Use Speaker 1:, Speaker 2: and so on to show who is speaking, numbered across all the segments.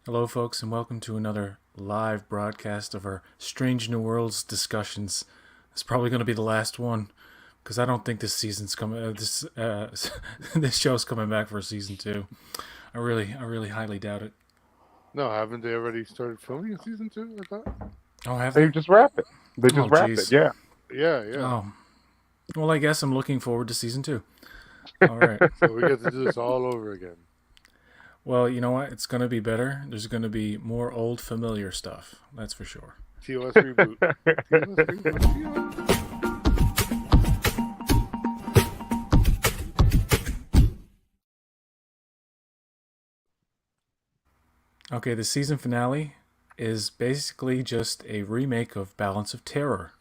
Speaker 1: Hello, folks, and welcome to another live broadcast of our Strange New Worlds discussions. It's probably going to be the last one because I don't think this season's coming. This show's coming back for season two. I really highly doubt it.
Speaker 2: No, haven't they already started filming in season two? I thought.
Speaker 1: Oh, have
Speaker 3: They
Speaker 1: they?
Speaker 3: just wrapped it. They
Speaker 1: Oh,
Speaker 3: just wrapped it.
Speaker 1: jeez.
Speaker 3: Yeah.
Speaker 2: Yeah, yeah.
Speaker 1: Oh, well, I guess I'm looking forward to season two. All right.
Speaker 2: So we get to do this all over again.
Speaker 1: Well, you know what? It's going to be better. There's going to be more old familiar stuff. That's for sure.
Speaker 2: TOS reboot. TOS reboot. TOS.
Speaker 1: Okay, the season finale is basically just a remake of Balance of Terror.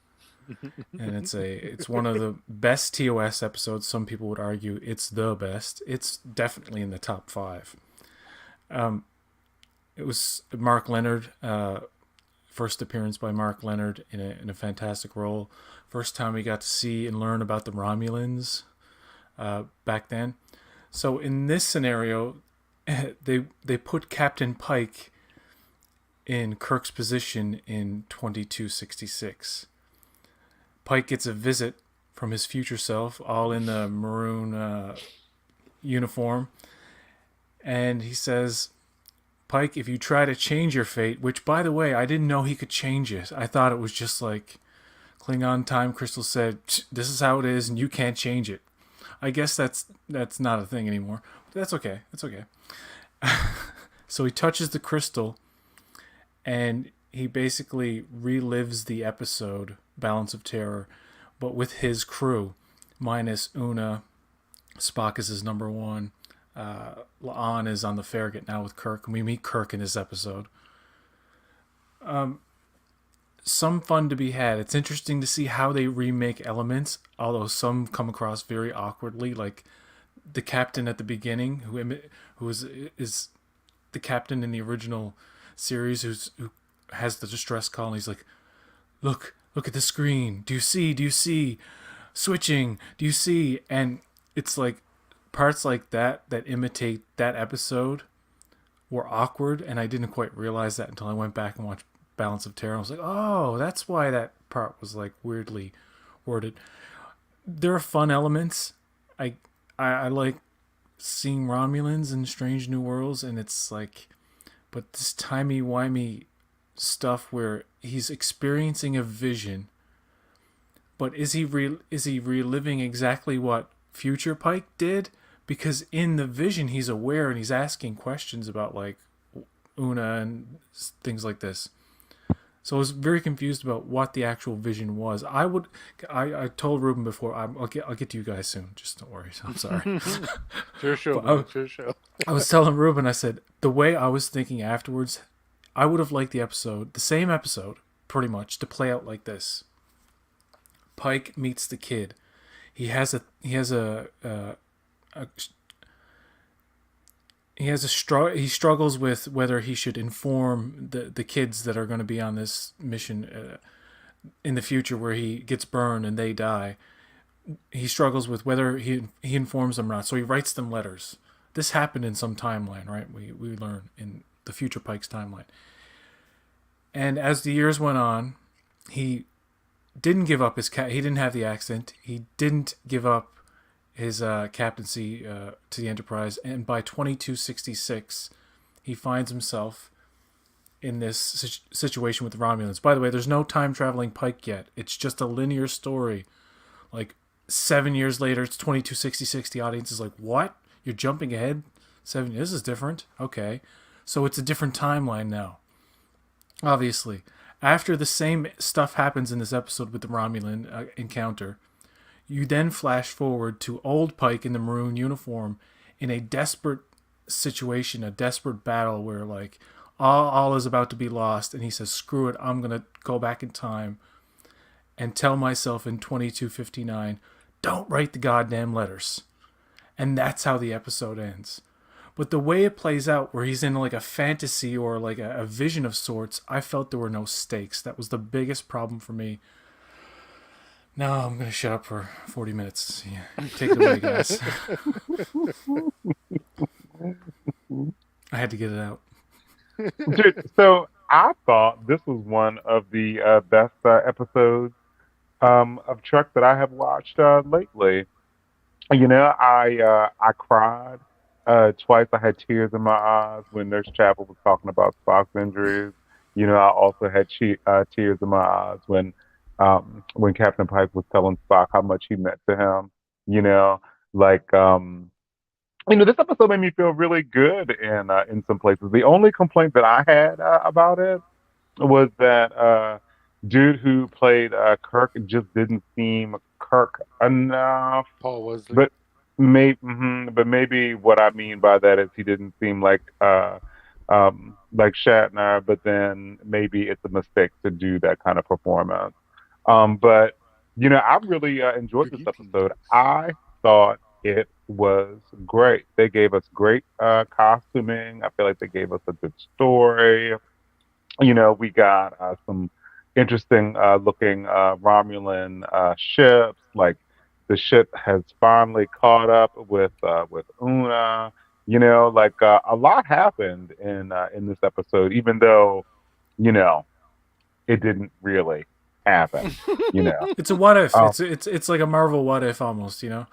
Speaker 1: And it's one of the best TOS episodes. Some people would argue it's the best. It's definitely in the top five. It was Mark Leonard, first appearance by Mark Leonard in a fantastic role. First time we got to see and learn about the Romulans back then. So in this scenario, they put Captain Pike in Kirk's position in 2266. Pike gets a visit from his future self, all in the maroon uniform, and he says, Pike, if you try to change your fate, which, by the way, I didn't know he could change it. I thought it was just like Klingon time crystal said, this is how it is, and you can't change it. I guess that's not a thing anymore. But that's okay. That's okay. So he touches the crystal, and he basically relives the episode Balance of Terror, but with his crew, minus Una. Spock is his number one. La'an is on the Farragut now with Kirk, and we meet Kirk in this episode. Some fun to be had. It's interesting to see how they remake elements, although some come across very awkwardly, like the captain at the beginning, who is the captain in the original series, who has the distress call, and he's like, look at the screen. Do you see? Switching. Do you see? And it's like parts like that imitate that episode were awkward, and I didn't quite realize that until I went back and watched Balance of Terror. I was like, oh, that's why that part was like weirdly worded. There are fun elements. I like seeing Romulans in Strange New Worlds, and it's like, but this timey-wimey stuff where he's experiencing a vision, but is he reliving exactly what future Pike did? Because in the vision he's aware and he's asking questions about like Una and things like this. So I was very confused about what the actual vision was. I told Ruben before, I'll get to you guys soon. Just don't worry. I'm sorry.
Speaker 2: Sure show,
Speaker 1: But
Speaker 2: man. Sure show.
Speaker 1: I was telling Ruben, I said, the way I was thinking afterwards, I would have liked the same episode, pretty much, to play out like this. Pike meets the kid. He has a he struggles with whether he should inform the kids that are going to be on this mission in the future where he gets burned and they die. He struggles with whether he informs them or not. So he writes them letters. This happened in some timeline, right? We learn in the future Pike's timeline. And as the years went on, he didn't give up he didn't have the accent. He didn't give up his captaincy to the Enterprise. And by 2266, he finds himself in this situation with the Romulans. By the way, there's no time traveling Pike yet. It's just a linear story. Like 7 years later, it's 2266. The audience is like, what? You're jumping ahead? 7 years? This is different. Okay. So it's a different timeline now. Obviously. After the same stuff happens in this episode with the Romulan encounter, you then flash forward to old Pike in the maroon uniform in a desperate situation, a desperate battle where like all is about to be lost, and he says, screw it, I'm going to go back in time and tell myself in 2259, don't write the goddamn letters. And that's how the episode ends. But the way it plays out, where he's in like a fantasy or like a vision of sorts, I felt there were no stakes. That was the biggest problem for me. Now I'm going to shut up for 40 minutes. Yeah. Take it away, guys. I had to get it out.
Speaker 3: Dude, so I thought this was one of the best episodes of Trek that I have watched lately. I cried twice. I had tears in my eyes when Nurse Chapel was talking about Spock's injuries. I also had tears in my eyes when Captain Pike was telling Spock how much he meant to him. You know, like this episode made me feel really good in some places. The only complaint that I had about it was that dude who played Kirk just didn't seem Kirk enough.
Speaker 2: Paul Wesley.
Speaker 3: But maybe what I mean by that is he didn't seem like Shatner, but then maybe it's a mistake to do that kind of performance. But I really enjoyed this episode.
Speaker 2: Greetings.
Speaker 3: I thought it was great. They gave us great costuming. I feel like they gave us a good story. We got some interesting looking Romulan ships. Like the ship has finally caught up with Una. A lot happened in this episode, even though you know it didn't really happen. You know,
Speaker 1: It's a what if.
Speaker 3: um,
Speaker 1: It's like a Marvel what if almost, where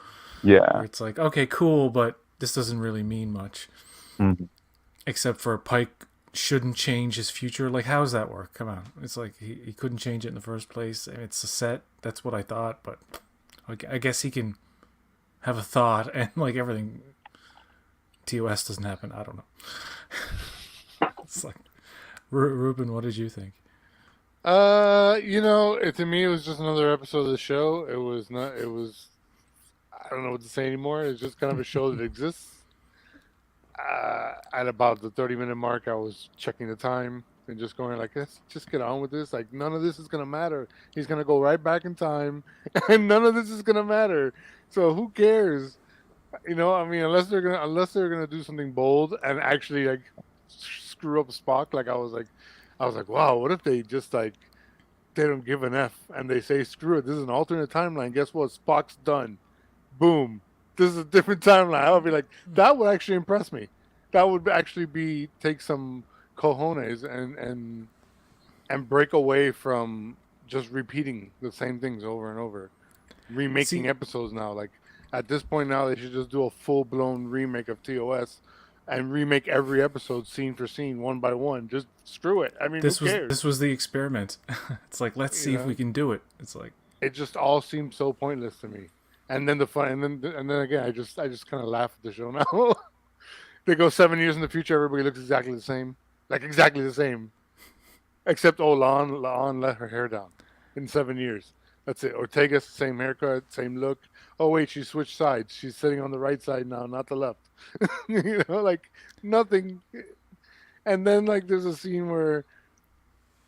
Speaker 3: yeah,
Speaker 1: it's like, okay, cool, but this doesn't really mean much
Speaker 3: mhm.
Speaker 1: except for Pike shouldn't change his future. Like, how does that work? Come on, it's like he couldn't change it in the first place. I mean, it's a set. That's what I thought, but I guess he can have a thought and like everything. TOS doesn't happen. I don't know. It's like Ruben, what did you think?
Speaker 2: To me, it was just another episode of the show. It was not. It was. I don't know what to say anymore. It's just kind of a show that exists. At about the 30-minute mark, I was checking the time and just going like, let's just get on with this. Like, none of this is gonna matter. He's gonna go right back in time, and none of this is gonna matter. So who cares? I mean, unless they're gonna do something bold and actually like screw up Spock. Like I was like, wow, what if they just like they don't give an F and they say screw it. This is an alternate timeline. Guess what? Spock's done. Boom. This is a different timeline. I would be like, that would actually impress me. That would actually be take some cojones and break away from just repeating the same things over and over, remaking
Speaker 1: See,
Speaker 2: episodes now. Like at this point now, they should just do a full blown remake of TOS and remake every episode scene for scene, one by one. Just screw it. I mean, who
Speaker 1: this
Speaker 2: cares?
Speaker 1: was the experiment. It's like, let's
Speaker 2: You
Speaker 1: see if we
Speaker 2: know,
Speaker 1: can do it. It's like,
Speaker 2: it just all seems so pointless to me. And then the fun, and then again, I just kind of laugh at the show now. They go 7 years in the future, everybody looks exactly the same, like exactly the same, except Lon let her hair down in 7 years. That's it. Ortega's same haircut, same look. Oh wait, she switched sides. She's sitting on the right side now, not the left. Like nothing. And then like there's a scene where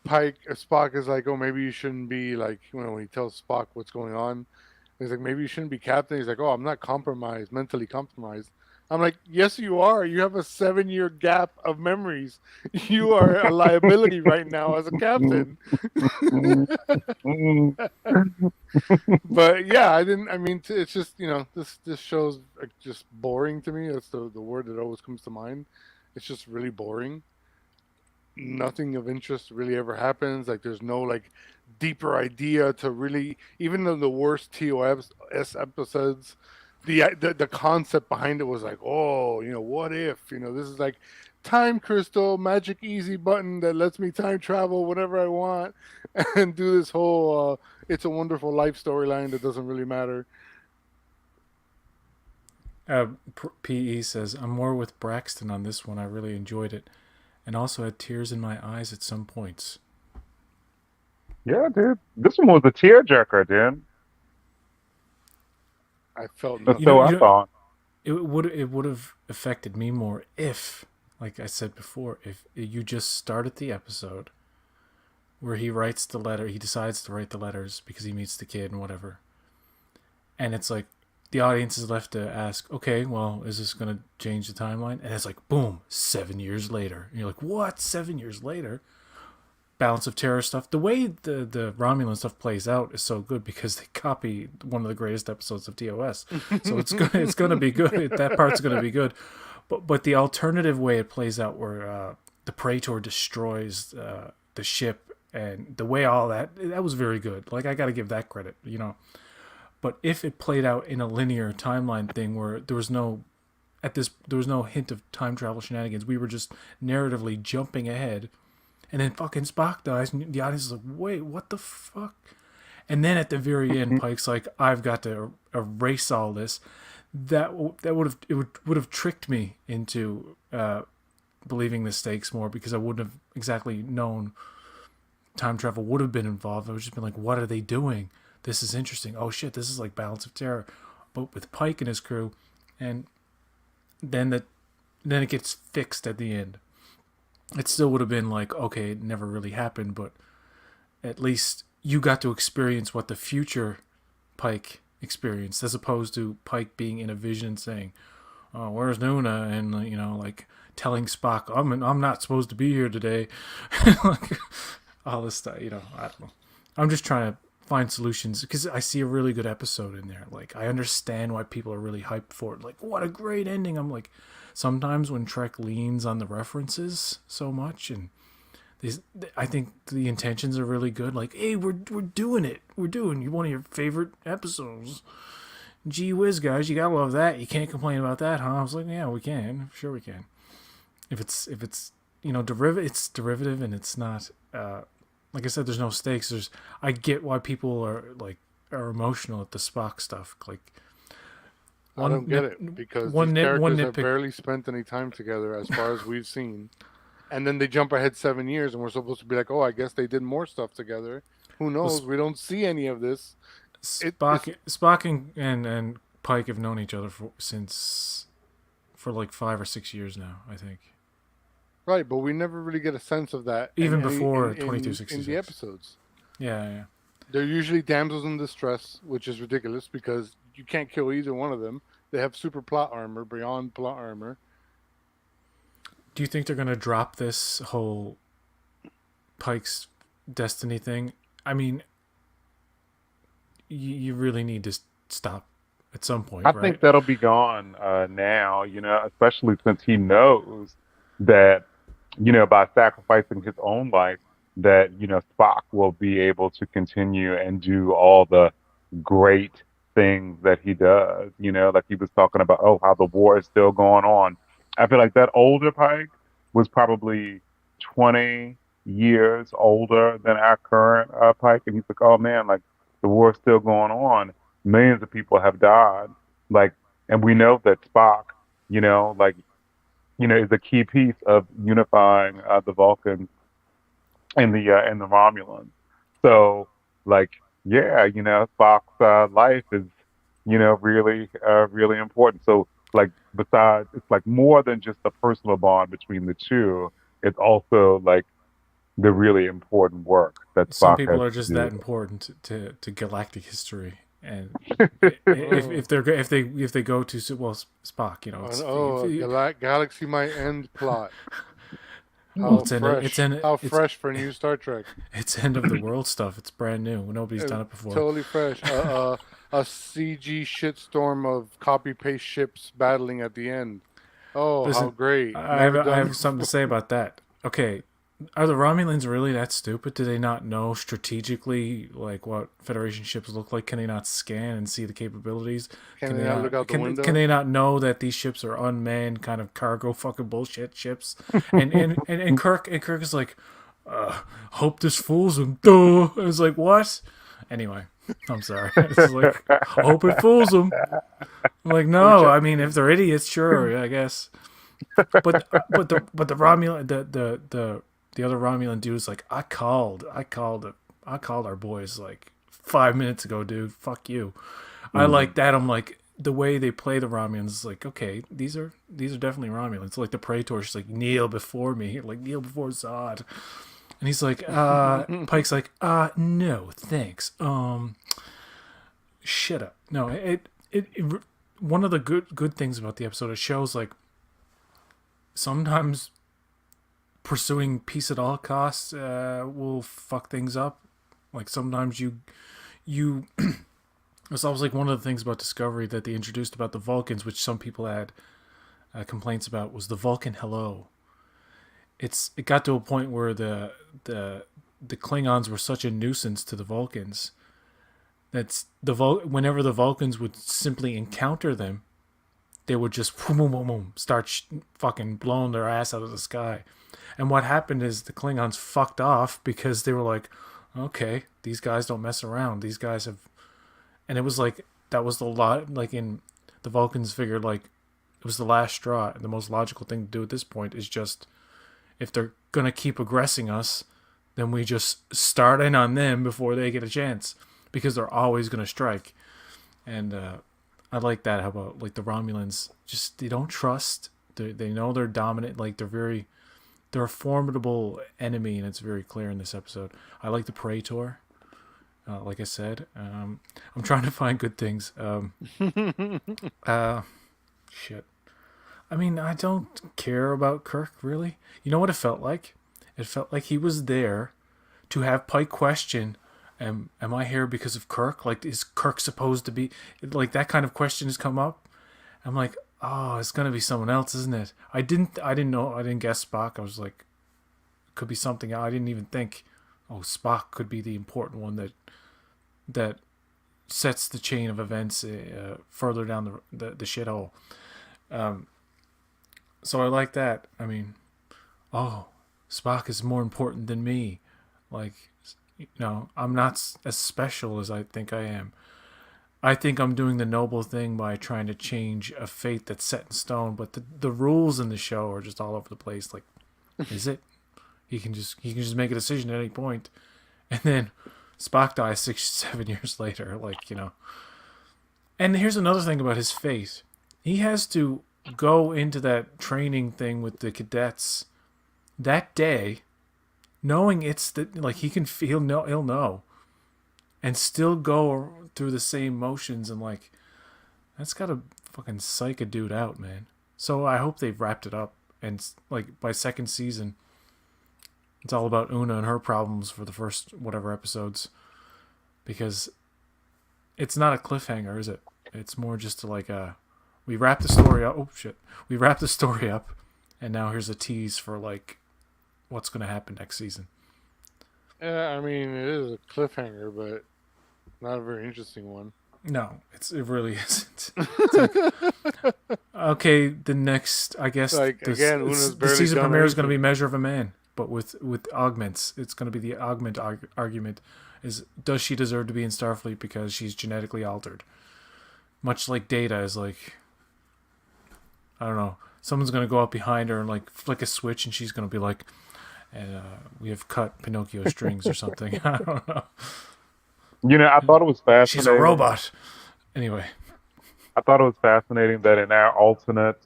Speaker 2: Spock is like, oh, maybe you shouldn't be like, when he tells Spock what's going on, he's like, maybe you shouldn't be captain. He's like, oh, I'm not compromised, mentally compromised. I'm like, yes, you are. You have a 7 year gap of memories. You are a liability right now as a captain. But yeah, I didn't. I mean, it's just this show's like, just boring to me. That's the word that always comes to mind. It's just really boring. Nothing of interest really ever happens. Like there's no like deeper idea to really, even though the worst TOS episodes, the concept behind it was like, oh, what if, this is like time crystal, magic easy button that lets me time travel whenever I want and do this whole it's a wonderful life storyline that doesn't really matter.
Speaker 1: PE says, I'm more with Braxton on this one. I really enjoyed it. And also had tears in my eyes at some points.
Speaker 3: Yeah, dude. This one was a tearjerker, dude.
Speaker 2: I felt
Speaker 3: And
Speaker 1: You know,
Speaker 3: so
Speaker 2: nothing.
Speaker 3: I
Speaker 1: you know,
Speaker 3: thought,
Speaker 1: it would have affected me more if, like I said before, if you just started the episode where he writes the letter, he decides to write the letters because he meets the kid and whatever, and it's like the audience is left to ask, okay, well, is this gonna change the timeline? And it's like, boom, 7 years later, and you're like, what? 7 years later? Balance of Terror stuff. The way the Romulan stuff plays out is so good because they copy one of the greatest episodes of TOS. So it's gonna be good. That part's gonna be good. But the alternative way it plays out, where the Praetor destroys the ship, and the way all that was very good. Like, I got to give that credit, you know. But if it played out in a linear timeline thing where there was no hint of time travel shenanigans, we were just narratively jumping ahead, and then fucking Spock dies, and the audience is like, wait, what the fuck? And then at the very end, Pike's like, I've got to erase all this. That would have tricked me into believing the stakes more, because I wouldn't have exactly known time travel would have been involved. I would just been like, what are they doing? This is interesting. Oh shit, this is like Balance of Terror, but with Pike and his crew, and then it gets fixed at the end. It still would have been like, okay, it never really happened, but at least you got to experience what the future Pike experienced, as opposed to Pike being in a vision saying, "Oh, where's Nuna?" and you know, like telling Spock, "I'm not supposed to be here today," like all this stuff. You know, I don't know. I'm just trying to find solutions, because I see a really good episode in there. Like, I understand why people are really hyped for it. Like, what a great ending. I'm like, sometimes when Trek leans on the references so much, and I think the intentions are really good. Like, hey, we're doing it. We're doing one of your favorite episodes. Gee whiz, guys, you gotta love that. You can't complain about that, huh? I was like, yeah, we can. Sure, we can. If it's you know, it's derivative, and it's not. Like I said, there's no stakes. I get why people are emotional at the Spock stuff. Like,
Speaker 2: I don't get it, because these characters have barely spent any time together as far as we've seen. And then they jump ahead 7 years, and we're supposed to be like, oh, I guess they did more stuff together. Who knows? We don't see any of this.
Speaker 1: Spock and Pike have known each other for like 5 or 6 years now, I think.
Speaker 2: Right, but we never really get a sense of that.
Speaker 1: Even before 2266.
Speaker 2: In the episodes.
Speaker 1: Yeah.
Speaker 2: They're usually damsels in distress, which is ridiculous, because you can't kill either one of them. They have super plot armor, beyond plot armor.
Speaker 1: Do you think they're going to drop this whole Pike's destiny thing? I mean, you really need to stop at some point,
Speaker 3: I think that'll be gone now, you know, especially since he knows that, you know, by sacrificing his own life, that, you know, Spock will be able to continue and do all the great things that he does, you know, like he was talking about, oh, how the war is still going on. I feel like that older Pike was probably 20 years older than our current Pike. And he's like, oh man, like the war is still going on. Millions of people have died. Like, and we know that Spock, you know, like, you know, is a key piece of unifying the Vulcans and the Romulans. So, like, yeah, you know, Spock's life is, you know, really, really important. So, like, besides, it's like more than just a personal bond between the two. It's also like the really important work that Spock
Speaker 1: some people
Speaker 3: has
Speaker 1: are just
Speaker 3: to do.
Speaker 1: that important to galactic history. And if they go to, well, Spock, you know,
Speaker 2: Galaxy might end plot.
Speaker 1: How
Speaker 2: fresh for new Star Trek.
Speaker 1: It's end of the world stuff. It's brand new. Nobody's done it before.
Speaker 2: Totally fresh. A CG shitstorm of copy paste ships battling at the end. Oh, listen, how great!
Speaker 1: I have something to say about that. Okay, are the Romulans really that stupid? Do they not know strategically like what Federation ships look like? Can they not scan and see the capabilities?
Speaker 2: Can they not look out the window?
Speaker 1: Can they not know that these ships are unmanned, kind of cargo fucking bullshit ships? and Kirk is like, hope this fools them. Duh. I was like, what? Anyway, I'm sorry. It's like, hope it fools them. I'm like, no. I mean, if they're idiots, sure, I guess. But the Romulan the other Romulan dude is like, I called our boys like 5 minutes ago, dude. Fuck you. I like that. I'm like, the way they play the Romulans is like, okay, these are definitely Romulans. Like the Praetor, she's like, kneel before me, like kneel before Zod. And he's like, Pike's like, no, thanks. Shut up. No, it one of the good things about the episode, it shows like sometimes pursuing peace at all costs will fuck things up. Like sometimes you it's always like one of the things about Discovery that they introduced about the Vulcans, which some people had complaints about, was the Vulcan hello. it got to a point where the the Klingons were such a nuisance to the Vulcans that's whenever the Vulcans would simply encounter them, they would just boom, boom, boom, boom, start fucking blowing their ass out of the sky. And what happened is the Klingons fucked off because they were like, okay, these guys don't mess around. These guys have, and it was like that was the lot. Like in the Vulcans figured like it was the last straw. And the most logical thing to do at this point is just if they're gonna keep aggressing us, then we just start in on them before they get a chance because they're always gonna strike. And I like that. How about like the Romulans? Just they don't trust. They know they're dominant. Like they're a formidable enemy, and it's very clear in this episode. I like the Praetor. Like I said, I'm trying to find good things. Shit. I mean, I don't care about Kirk really. You know what it felt like? It felt like he was there to have Pike question, am I here because of Kirk? Like, is Kirk supposed to be like that kind of question has come up? I'm like, oh, it's gonna be someone else, isn't it? I didn't know, I didn't guess Spock. I was like, could be something. I didn't even think, oh, Spock could be the important one that sets the chain of events further down the shithole. So I like that. I mean, oh, Spock is more important than me. Like, I'm not as special as I think I am. I think I'm doing the noble thing by trying to change a fate that's set in stone, but the rules in the show are just all over the place. Like, is it? He can just make a decision at any point, and then Spock dies 6-7 years later. Like, And here's another thing about his fate: he has to go into that training thing with the cadets that day, knowing it's like he can feel he'll know, and still go through the same motions, and like that's gotta fucking psych a dude out, man. So I hope they've wrapped it up, and like by second season, it's all about Una and her problems for the first whatever episodes, because it's not a cliffhanger, is it? It's more just like we wrap the story up. Oh shit, we wrap the story up, and now here's a tease for like what's gonna happen next season.
Speaker 2: Yeah, I mean, it is a cliffhanger, but not a very interesting one.
Speaker 1: No, it really isn't. It's like, okay, the next, I guess,
Speaker 2: Like again, Una's
Speaker 1: the
Speaker 2: barely
Speaker 1: season
Speaker 2: done
Speaker 1: premiere is going to be
Speaker 2: anything.
Speaker 1: Measure of a Man, but with augments. It's going to be the augment argument. Is does she deserve to be in Starfleet because she's genetically altered? Much like Data is like, I don't know. Someone's going to go up behind her and like flick a switch, and she's going to be like, and we have cut Pinocchio's strings or something. I don't know.
Speaker 3: I thought it was
Speaker 1: She's a
Speaker 3: fascinating.
Speaker 1: robot. Anyway,
Speaker 3: I thought it was fascinating that in our alternate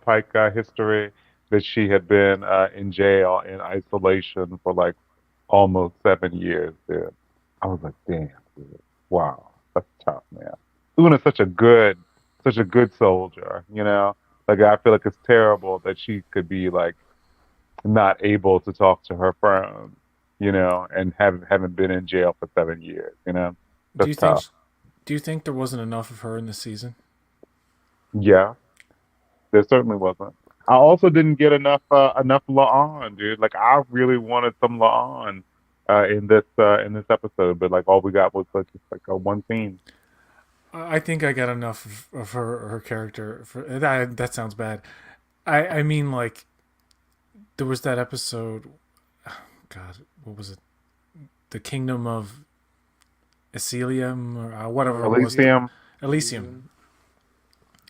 Speaker 3: Pike history, that she had been in jail in isolation for like almost 7 years. Dude, I was like, damn, dude, wow, that's tough, man. Una's such a good soldier. Like I feel like it's terrible that she could be like not able to talk to her friends, and haven't been in jail for 7 years.
Speaker 1: do
Speaker 3: That's
Speaker 1: you think
Speaker 3: tough.
Speaker 1: do you think there wasn't enough of her in this season?
Speaker 3: Yeah, there certainly wasn't. I also didn't get enough La'an, dude. Like I really wanted some La'an in this episode, but like all we got was like just like a one scene.
Speaker 1: I think I got enough of her character. For that sounds bad. I mean like there was that episode. God, what was it? The Kingdom of Elysium or whatever it was.
Speaker 3: Elysium.
Speaker 1: Elysium.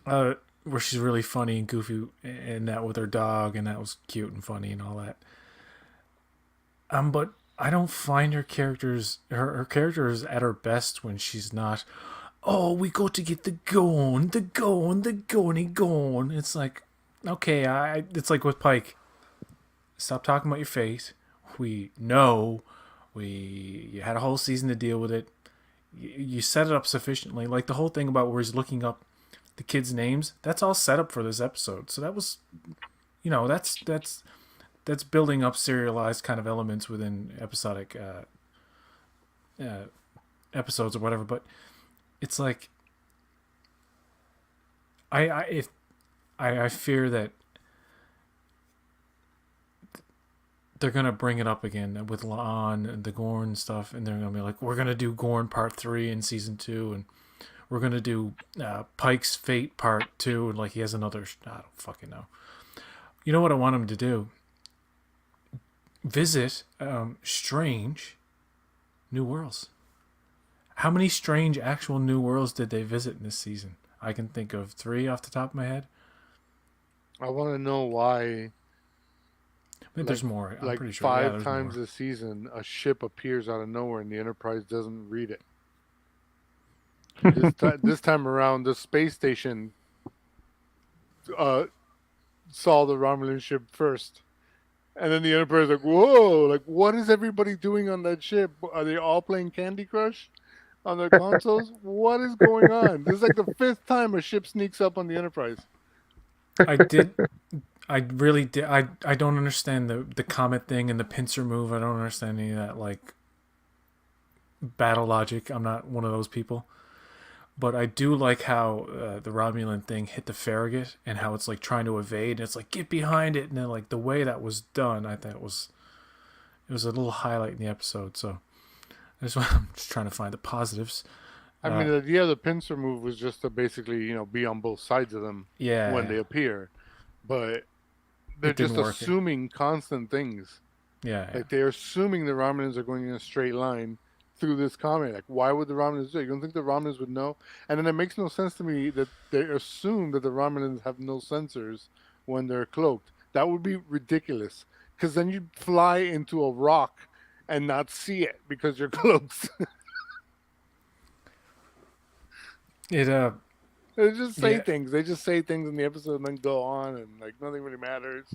Speaker 1: Where she's really funny and goofy and that with her dog, and that was cute and funny and all that. But I don't find her character is at her best when she's not. Oh, we go to get the gone, the gone, the goney gone. It's like, okay, it's like with Pike. Stop talking about your fate. We know. You had a whole season to deal with it. You set it up sufficiently. Like the whole thing about where he's looking up the kids' names. That's all set up for this episode. So that was, that's building up serialized kind of elements within episodic episodes or whatever. But it's like I fear that they're gonna bring it up again with La'an and the Gorn stuff, and they're gonna be like, we're gonna do Gorn Part 3 in season 2, and we're gonna do Pike's Fate Part 2, and like he has another. I don't fucking know. You know what I want him to do? Visit strange new worlds. How many strange actual new worlds did they visit in this season? I can think of 3 off the top of my head.
Speaker 2: I want to know why.
Speaker 1: Maybe there's more. I'm
Speaker 2: Like
Speaker 1: pretty sure. Yeah,
Speaker 2: five
Speaker 1: there's
Speaker 2: times
Speaker 1: more.
Speaker 2: this season, a ship appears out of nowhere and the Enterprise doesn't read it. This time around, the space station saw the Romulan ship first. And then the Enterprise is like, whoa, like, what is everybody doing on that ship? Are they all playing Candy Crush on their consoles? What is going on? This is like the 5th time a ship sneaks up on the Enterprise.
Speaker 1: I did. I really did. I don't understand the comet thing and the pincer move. I don't understand any of that like battle logic. I'm not one of those people. But I do like how the Romulan thing hit the Farragut and how it's like trying to evade. And it's like get behind it, and then like the way that was done, I thought it was a little highlight in the episode. So I'm just trying to find the positives.
Speaker 2: I mean, the idea of the pincer move was just to basically, be on both sides of them
Speaker 1: Yeah,
Speaker 2: when they appear. But they're
Speaker 1: it didn't
Speaker 2: just
Speaker 1: work.
Speaker 2: assuming constant things.
Speaker 1: Yeah,
Speaker 2: Like they're assuming the Romulans are going in a straight line through this comet. Like, why would the Romulans do it? You don't think the Romulans would know? And then it makes no sense to me that they assume that the Romulans have no sensors when they're cloaked. That would be ridiculous. Because then you'd fly into a rock and not see it because you're cloaked.
Speaker 1: it
Speaker 2: They just say
Speaker 1: Yeah.
Speaker 2: things. They just say things in the episode and then go on, and like nothing really matters.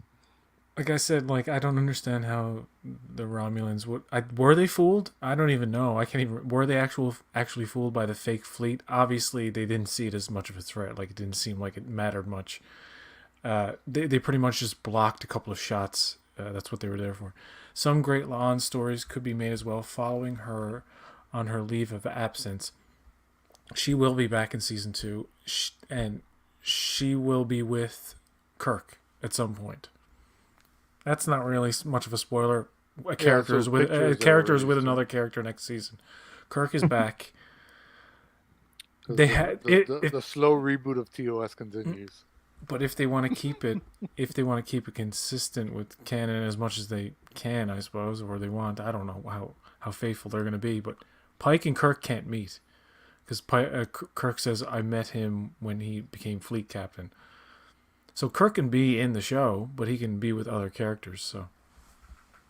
Speaker 1: like I said, like I don't understand how the Romulans were they fooled? I don't even know. I can't even were they actually fooled by the fake fleet? Obviously, they didn't see it as much of a threat. Like it didn't seem like it mattered much. They pretty much just blocked a couple of shots. That's what they were there for. Some great La'an stories could be made as well. Following her on her leave of absence, she will be back in season 2, and she will be with Kirk at some point. That's not really much of a spoiler. A character is with another character next season. Kirk is back. They had
Speaker 2: the slow reboot of TOS continues.
Speaker 1: But if they want to keep it, consistent with canon as much as they can, I suppose, or they want, I don't know how faithful they're going to be. But Pike and Kirk can't meet because Kirk says I met him when he became fleet captain. So Kirk can be in the show, but he can be with other characters. So,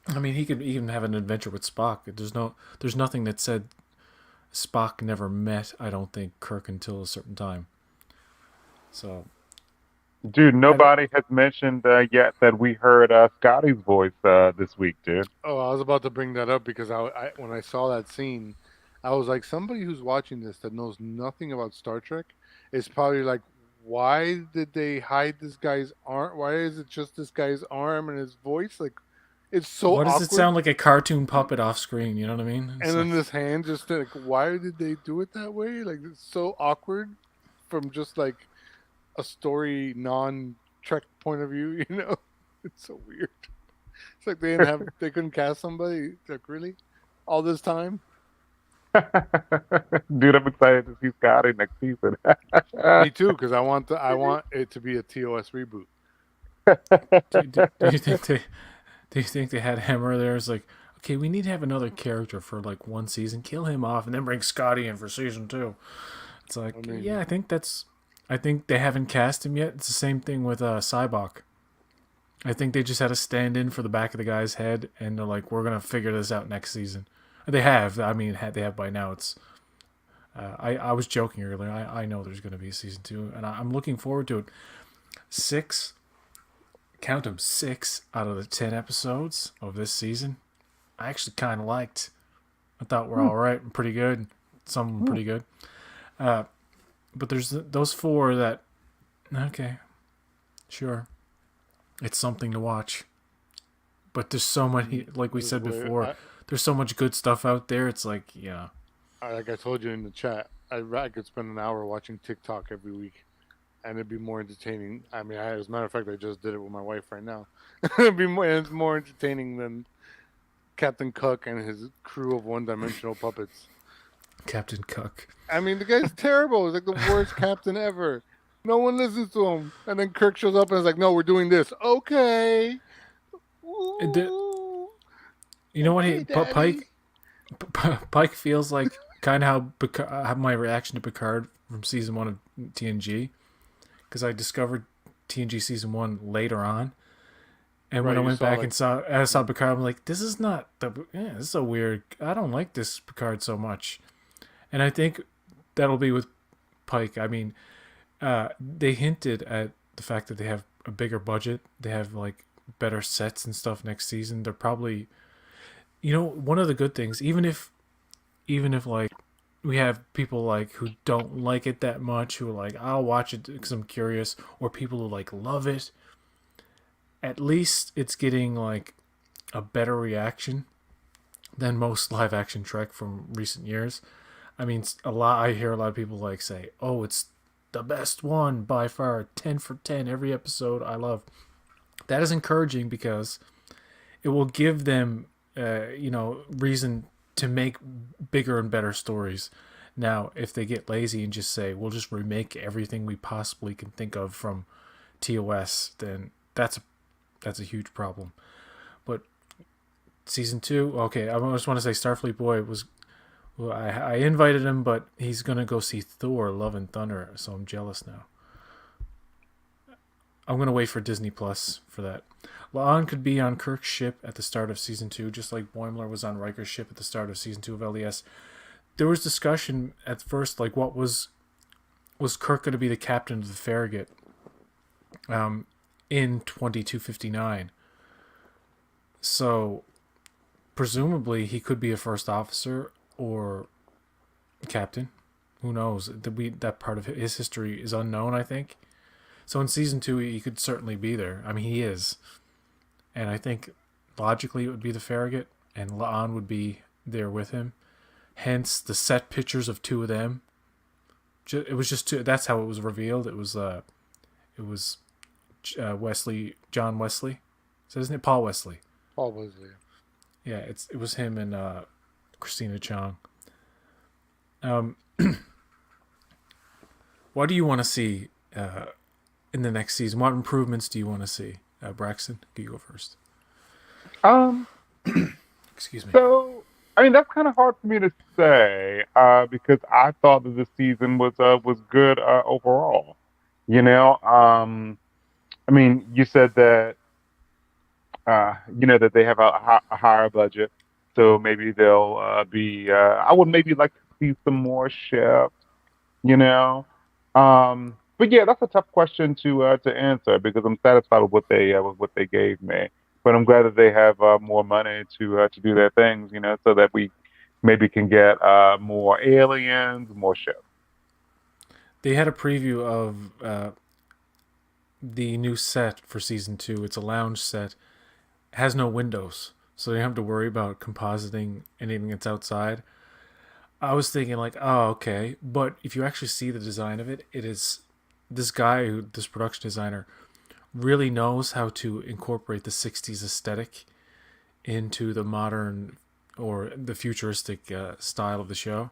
Speaker 1: I mean, he could even have an adventure with Spock. There's nothing that said Spock never met. I don't think Kirk until a certain time. So,
Speaker 3: Dude, nobody has mentioned yet that we heard Scotty's voice this week, dude.
Speaker 2: Oh, I was about to bring that up because I when I saw that scene, I was like, somebody who's watching this that knows nothing about Star Trek is probably like, why did they hide this guy's arm? Why is it just this guy's arm and his voice? Like, it's so
Speaker 1: What does
Speaker 2: awkward.
Speaker 1: it sound like a cartoon puppet off screen? You know what I mean?
Speaker 2: And then this hand just like, why did they do it that way? Like, it's so awkward from just like a story non-Trek point of view. It's so weird. It's like they couldn't cast somebody. Like, really, all this time.
Speaker 3: Dude, I'm excited to see Scotty next season.
Speaker 2: Me too, because I want it to be a TOS reboot.
Speaker 1: Do you think they had Hammer there? It's like, okay, we need to have another character for like one season, kill him off, and then bring Scotty in for season 2. It's like, yeah, I think they haven't cast him yet. It's the same thing with Cybok. I think they just had a stand in for the back of the guy's head, and they're like, we're gonna figure this out next season. They have. I mean, they have by now. It's. I was joking earlier. I know there's going to be a season 2, and I'm looking forward to it. 6, count them, 6 out of the 10 episodes of this season, I actually kind of liked. I thought were all right and pretty good. Some pretty good. But there's those 4 that, okay, sure, it's something to watch. But there's so many, like we said before. There's so much good stuff out there. It's like,
Speaker 2: like I told you in the chat, I could spend an hour watching TikTok every week. and it'd be more entertaining. I mean, as a matter of fact, I just did it with my wife right now. It'd be more entertaining than Captain Cook and his crew of one-dimensional puppets.
Speaker 1: Captain Cook.
Speaker 2: I mean, the guy's terrible. He's like the worst captain ever. No one listens to him. And then Kirk shows up and is like, "No, we're doing this." Okay. Ooh.
Speaker 1: You know what?
Speaker 2: Okay, Daddy.
Speaker 1: Pike feels like kind of how my reaction to Picard from season 1 of TNG, because I discovered TNG season 1 later on, and when
Speaker 2: Right,
Speaker 1: I
Speaker 2: you
Speaker 1: went
Speaker 2: saw
Speaker 1: back
Speaker 2: like
Speaker 1: and saw Picard, I'm like, this is not this is so weird. I don't like this Picard so much, and I think that'll be with Pike. I mean, they hinted at the fact that they have a bigger budget. They have like better sets and stuff next season. They're probably, one of the good things, even if like we have people like who don't like it that much, who are like, I'll watch it because I'm curious, or people who like love it. At least it's getting like a better reaction than most live action Trek from recent years. I mean, I hear a lot of people like say, "Oh, it's the best one by far, 10 for 10 every episode. I love." That is encouraging because it will give them, reason to make bigger and better stories. Now, if they get lazy and just say, "We'll just remake everything we possibly can think of from TOS," then that's a huge problem. But season 2, okay, I just want to say Starfleet Boy was. Well, I invited him, but he's gonna go see Thor: Love and Thunder, so I'm jealous now. I'm gonna wait for Disney Plus for that. La'an could be on Kirk's ship at the start of season 2, just like Boimler was on Riker's ship at the start of season 2 of LES. There was discussion at first, like what was Kirk going to be the captain of the Farragut in 2259. So presumably he could be a first officer or captain. Who knows? That part of his history is unknown, I think. So in season 2, he could certainly be there. I mean, he is. And I think logically it would be the Farragut, and La'an would be there with him. Hence the set pictures of two of them. It was just two. That's how it was revealed. It was Wesley, John Wesley. So isn't it Paul Wesley?
Speaker 2: Paul Wesley.
Speaker 1: Yeah, it was him and Christina Chong. What do you want to see in the next season? What improvements do you want to see? Braxton, you go first.
Speaker 3: Um,
Speaker 1: Excuse me.
Speaker 3: so I mean that's kind of hard for me to say because I thought that the season was good overall. You know, I mean, you said that that they have a higher budget, so maybe they'll be. I would maybe like to see some more ships. You know, but yeah, that's a tough question to answer because I'm satisfied with what they gave me. But I'm glad that they have more money to do their things. So that we maybe can get more aliens, more ships.
Speaker 1: They had a preview of the new set for season 2. It's a lounge set. It has no windows, so you don't have to worry about compositing anything that's outside. I was thinking like, oh, okay. But if you actually see the design of it, it is this production designer, really knows how to incorporate the 60s aesthetic into the modern or the futuristic style of the show.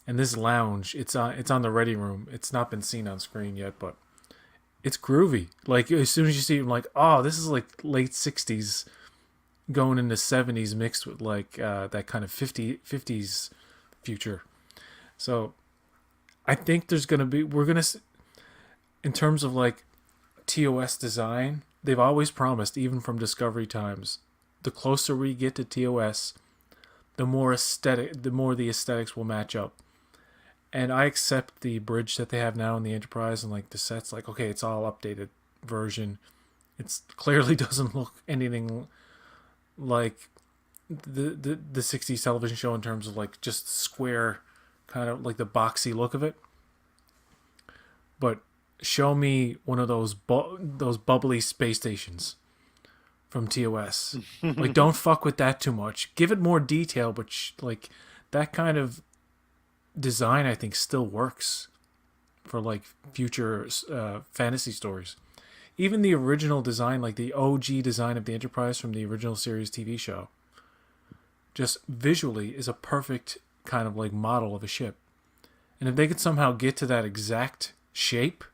Speaker 1: And this lounge, it's on the Ready Room. It's not been seen on screen yet, but it's groovy. Like as soon as you see it, I'm like, oh, this is like late 60s going into 70s mixed with like that kind of 50s future. So I think we're gonna, in terms of like TOS design, they've always promised, even from Discovery times, the closer we get to TOS, the more the aesthetics will match up. And I accept the bridge that they have now in the Enterprise and like the sets. Like, okay, it's all updated version. It clearly doesn't look anything like the 60s television show in terms of like just square, kind of like the boxy look of it. But show me one of those bubbly space stations from TOS. Like, don't fuck with that too much. Give it more detail, but like that kind of design, I think, still works for like future fantasy stories. Even the original design, like the OG design of the Enterprise from the original series TV show, just visually is a perfect kind of like model of a ship. And if they could somehow get to that exact shape,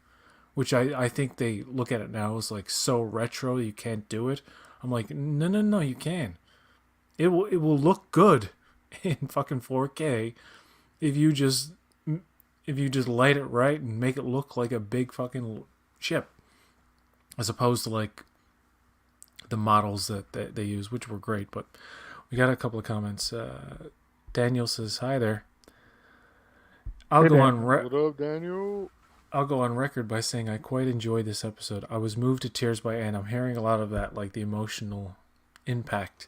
Speaker 1: which I think they look at it now as like so retro you can't do it. I'm like, no, you can. It will look good in fucking 4K if you just light it right and make it look like a big fucking ship, as opposed to like the models that they use, which were great. But we got a couple of comments. Daniel says, "Hi there. I'll
Speaker 3: Hey,
Speaker 1: go
Speaker 3: Dan.
Speaker 1: on
Speaker 2: What up, Daniel?
Speaker 1: I'll go on record by saying I quite enjoyed this episode. I was moved to tears by Anne. I'm hearing a lot of that, like the emotional impact.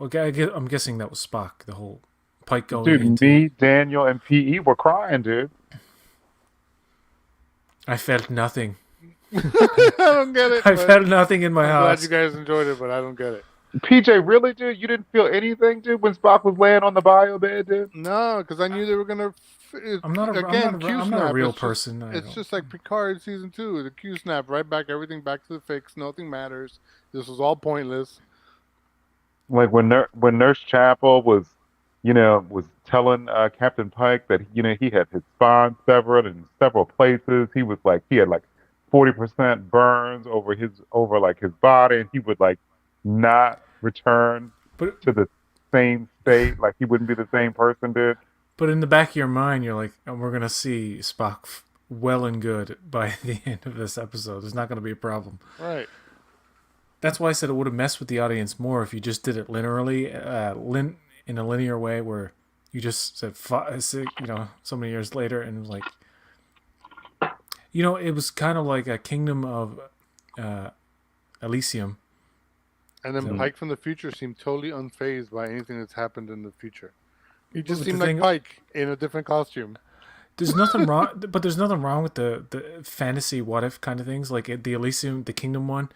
Speaker 1: Okay, I'm guessing that was Spock. The whole Pike going
Speaker 3: Dude,
Speaker 1: into.
Speaker 3: me, Daniel, and PE were crying, dude.
Speaker 1: I felt nothing.
Speaker 2: I don't get it.
Speaker 1: I
Speaker 2: but
Speaker 1: felt nothing in my
Speaker 2: I'm glad
Speaker 1: house.
Speaker 2: you guys enjoyed it, but I don't get it.
Speaker 3: PJ, really, dude? You didn't feel anything, dude, when Spock was laying on the bio bed, dude?
Speaker 2: No, because I knew they were gonna.
Speaker 1: I'm not a real person.
Speaker 2: It's just like Picard season 2. The Q snap right back, everything back to the fix. Nothing matters. This was all pointless.
Speaker 3: Like when Nurse Chapel was, was telling Captain Pike that he had his spine severed in several places. He was like he had like 40% burns over like his body, and he would like not return
Speaker 1: But
Speaker 3: to the same state. Like he wouldn't be the same person, dude.
Speaker 1: but in the back of your mind, you're like, oh, we're gonna see Spock well and good by the end of this episode. There's not gonna be a problem.
Speaker 2: Right.
Speaker 1: That's why I said it would have messed with the audience more if you just did it linearly, in a linear way, where you just said, so many years later, and it was like, it was kind of like a Kingdom of Elysium.
Speaker 2: And then
Speaker 1: So-
Speaker 2: Pike from the future seemed totally unfazed by anything that's happened in the future. He just
Speaker 1: But
Speaker 2: seemed
Speaker 1: the
Speaker 2: like
Speaker 1: thing-
Speaker 2: Pike in a different costume.
Speaker 1: There's nothing wrong, but there's nothing wrong with the fantasy what if kind of things, like the Elysium, the Kingdom one.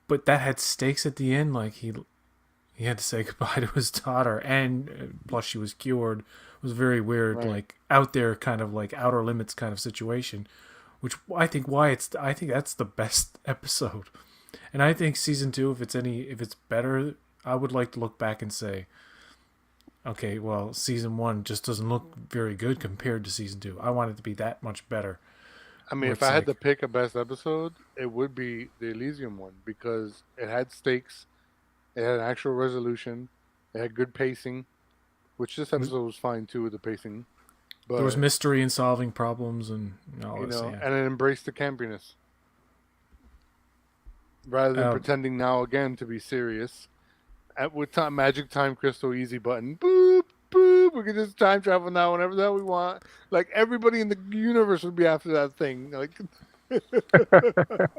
Speaker 1: But that had stakes at the end, like he had to say goodbye to his daughter, and plus she was cured. It was very weird,
Speaker 2: Right.
Speaker 1: like out there, kind of like outer limits kind of situation. Which I think that's the best episode, and I think season 2, if it's better, I would like to look back and say, okay, well, season 1 just doesn't look very good compared to season 2. I want it to be that much better.
Speaker 2: I mean,
Speaker 1: Where
Speaker 2: if
Speaker 1: it's
Speaker 2: I had to
Speaker 1: like-
Speaker 2: pick a best episode, it would be the Elysium one because it had stakes, it had an actual resolution, it had good pacing, which this episode was fine too with the pacing. But
Speaker 1: There was mystery and solving problems and all
Speaker 2: you
Speaker 1: this.
Speaker 2: know,
Speaker 1: Yeah.
Speaker 2: and it embraced the campiness rather than pretending now again to be serious. With magic time crystal easy button, boop boop, we can just time travel now whenever the hell we want. Like everybody in the universe would be after that thing. Like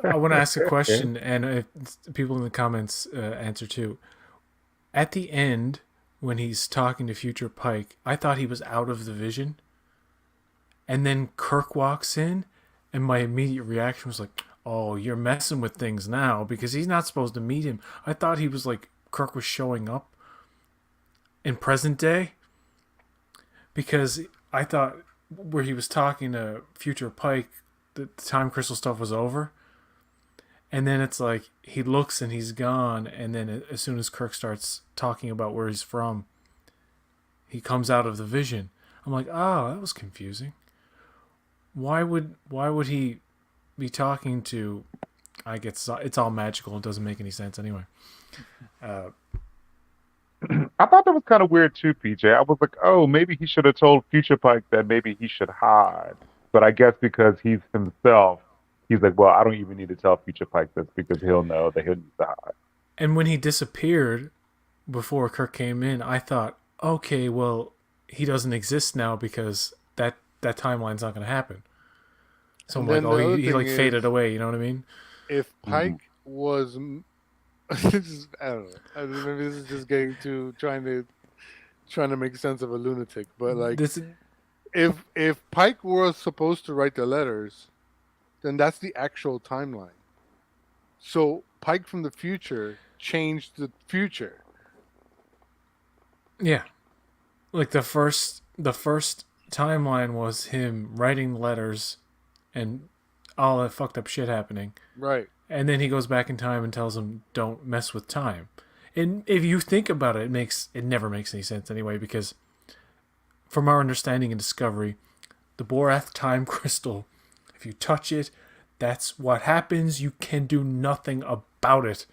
Speaker 1: I want to ask a question, and if people in the comments answer too. At the end, when he's talking to future Pike, I thought he was out of the vision. And then Kirk walks in, and my immediate reaction was like, oh, you're messing with things now, because he's not supposed to meet him. I thought he was like, Kirk was showing up in present day, because I thought where he was talking to future Pike, the time crystal stuff was over. And then it's like he looks and he's gone, and then as soon as Kirk starts talking about where he's from, he comes out of the vision. I'm like, oh, that was confusing. Why would he be talking to? I guess it's all magical. It doesn't make any sense anyway.
Speaker 3: I thought that was kind of weird too, PJ. I was like, oh, maybe he should have told Future Pike that maybe he should hide. But I guess because he's himself, he's like, well, I don't even need to tell Future Pike this because he'll know that he'll need to hide.
Speaker 1: And when he disappeared before Kirk came in, I thought, okay, well, he doesn't exist now because that timeline's not going to happen. So I'm
Speaker 2: And
Speaker 1: like,
Speaker 2: then
Speaker 1: oh,
Speaker 2: the other
Speaker 1: he like
Speaker 2: thing
Speaker 1: faded
Speaker 2: is-
Speaker 1: away. You know what I mean?
Speaker 2: if Pike was, I don't know. Maybe this is just getting to trying to make sense of a lunatic. But like,
Speaker 1: This
Speaker 2: if Pike was supposed to write the letters, then that's the actual timeline. So Pike from the future changed the future.
Speaker 1: Yeah. Like the first timeline was him writing letters and all that fucked up shit happening.
Speaker 2: Right.
Speaker 1: And then he goes back in time and tells him, "Don't mess with time." And if you think about it, it never makes any sense anyway, because from our understanding and discovery, the Borath time crystal, if you touch it, that's what happens. You can do nothing about it.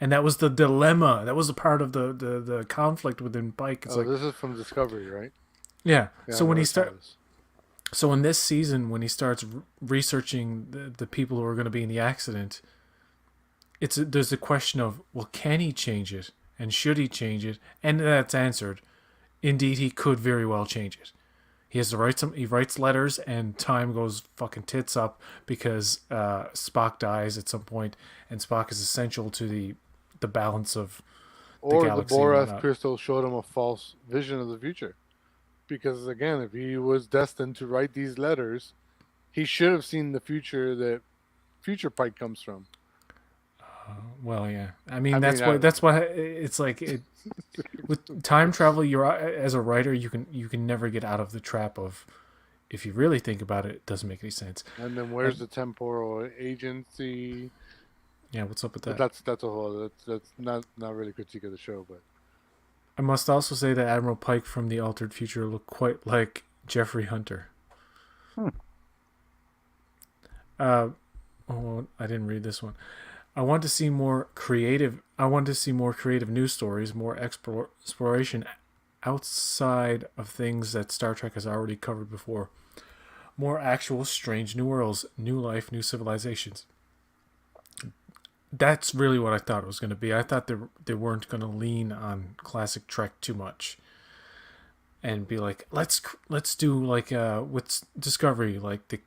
Speaker 1: And that was the dilemma. That was a part of the conflict within Pike. It's
Speaker 2: This is from Discovery, right?
Speaker 1: yeah.
Speaker 2: Yeah,
Speaker 1: So
Speaker 2: I
Speaker 1: when
Speaker 2: know
Speaker 1: he
Speaker 2: what that
Speaker 1: start,
Speaker 2: is.
Speaker 1: so in this season, when he starts researching the people who are going to be in the accident, there's a question of, well, can he change it, and should he change it? And that's answered. Indeed, he could very well change it. He has to write he writes letters, and time goes fucking tits up because Spock dies at some point, and Spock is essential to the balance of the
Speaker 2: Or the
Speaker 1: galaxy and
Speaker 2: Borath
Speaker 1: whatnot.
Speaker 2: crystal showed him a false vision of the future. Because again, if he was destined to write these letters, he should have seen the future that future Pike comes from.
Speaker 1: Well, yeah. I mean, that's why it's like with time travel. You're as a writer, you can never get out of the trap of, if you really think about it, it doesn't make any sense.
Speaker 2: And then where's the temporal agency?
Speaker 1: Yeah, what's up with
Speaker 2: But
Speaker 1: that?
Speaker 2: that's a whole that's not really critique of the show, but
Speaker 1: I must also say that Admiral Pike from the altered future looked quite like Jeffrey Hunter.
Speaker 3: Hmm.
Speaker 1: Oh, I didn't read this one. I want to see more creative. I want to see more creative news stories, more exploration outside of things that Star Trek has already covered before. More actual strange new worlds, new life, new civilizations. That's really what I thought it was going to be. I thought they weren't going to lean on classic Trek too much, and be like, let's do like with Discovery, like the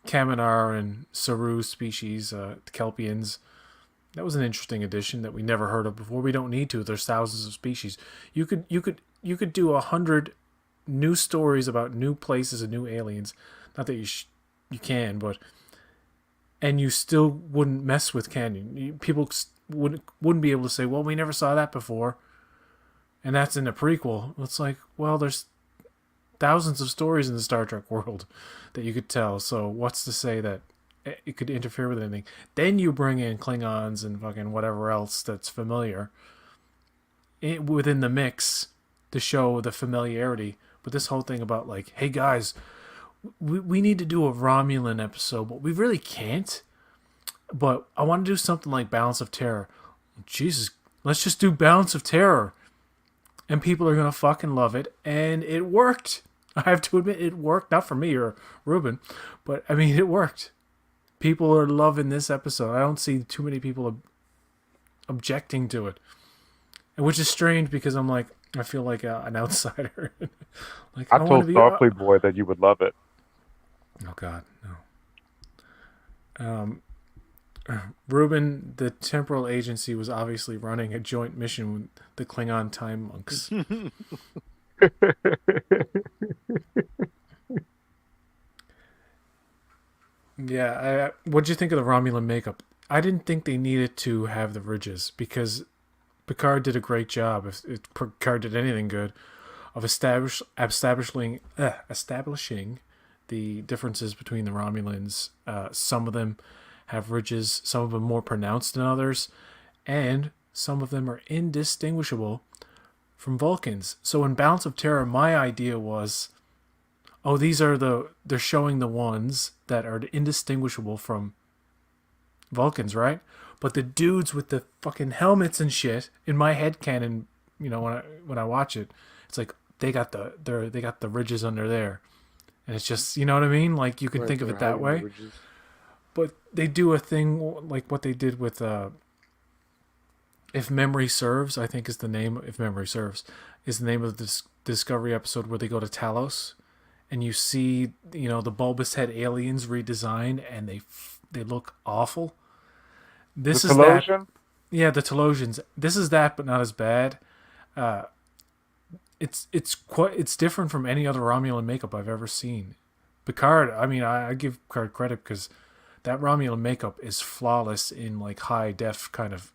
Speaker 1: Kaminar and Saru species, the Kelpians. That was an interesting addition that we never heard of before. We don't need to. There's thousands of species. You could do 100 new stories about new places and new aliens. Not that you can, but and you still wouldn't mess with canon. People wouldn't be able to say, well, we never saw that before, and that's in the prequel. It's like, well, there's thousands of stories in the Star Trek world that you could tell. So what's to say that it could interfere with anything? Then you bring in Klingons and fucking whatever else that's familiar within the mix to show the familiarity. But this whole thing about like, hey guys, we need to do a Romulan episode, but we really can't. But I want to do something like Balance of Terror. Jesus, let's just do Balance of Terror. And people are going to fucking love it. And it worked. I have to admit, it worked. Not for me or Ruben, but I mean, it worked. People are loving this episode. I don't see too many people objecting to it. Which is strange because I'm like, I feel like an outsider. Like
Speaker 3: I told Starfleet Boy that you would love it.
Speaker 1: Oh God, no. Ruben, the temporal agency was obviously running a joint mission with the Klingon time monks. Yeah, what'd you think of the Romulan makeup? I didn't think they needed to have the ridges because Picard did a great job. If Picard did anything good, of establishing the differences between the Romulans. Some of them have ridges, some of them more pronounced than others, and some of them are indistinguishable from Vulcans. So in Balance of Terror, my idea was, oh, they're showing the ones that are indistinguishable from Vulcans, right? But the dudes with the fucking helmets and shit, in my head canon, when I watch it, it's like they got the ridges under there. And it's just, you know what I mean? Like, you can think of it that way. But they do a thing like what they did with If Memory Serves, I think is the name, If Memory Serves, is the name of the Discovery episode where they go to Talos. And you see, the bulbous head aliens redesigned, and they look awful. This is that. Yeah, the Telosians. This is that, but not as bad. It's different from any other Romulan makeup I've ever seen. Picard, I mean, I give Picard credit because that Romulan makeup is flawless in like high def kind of.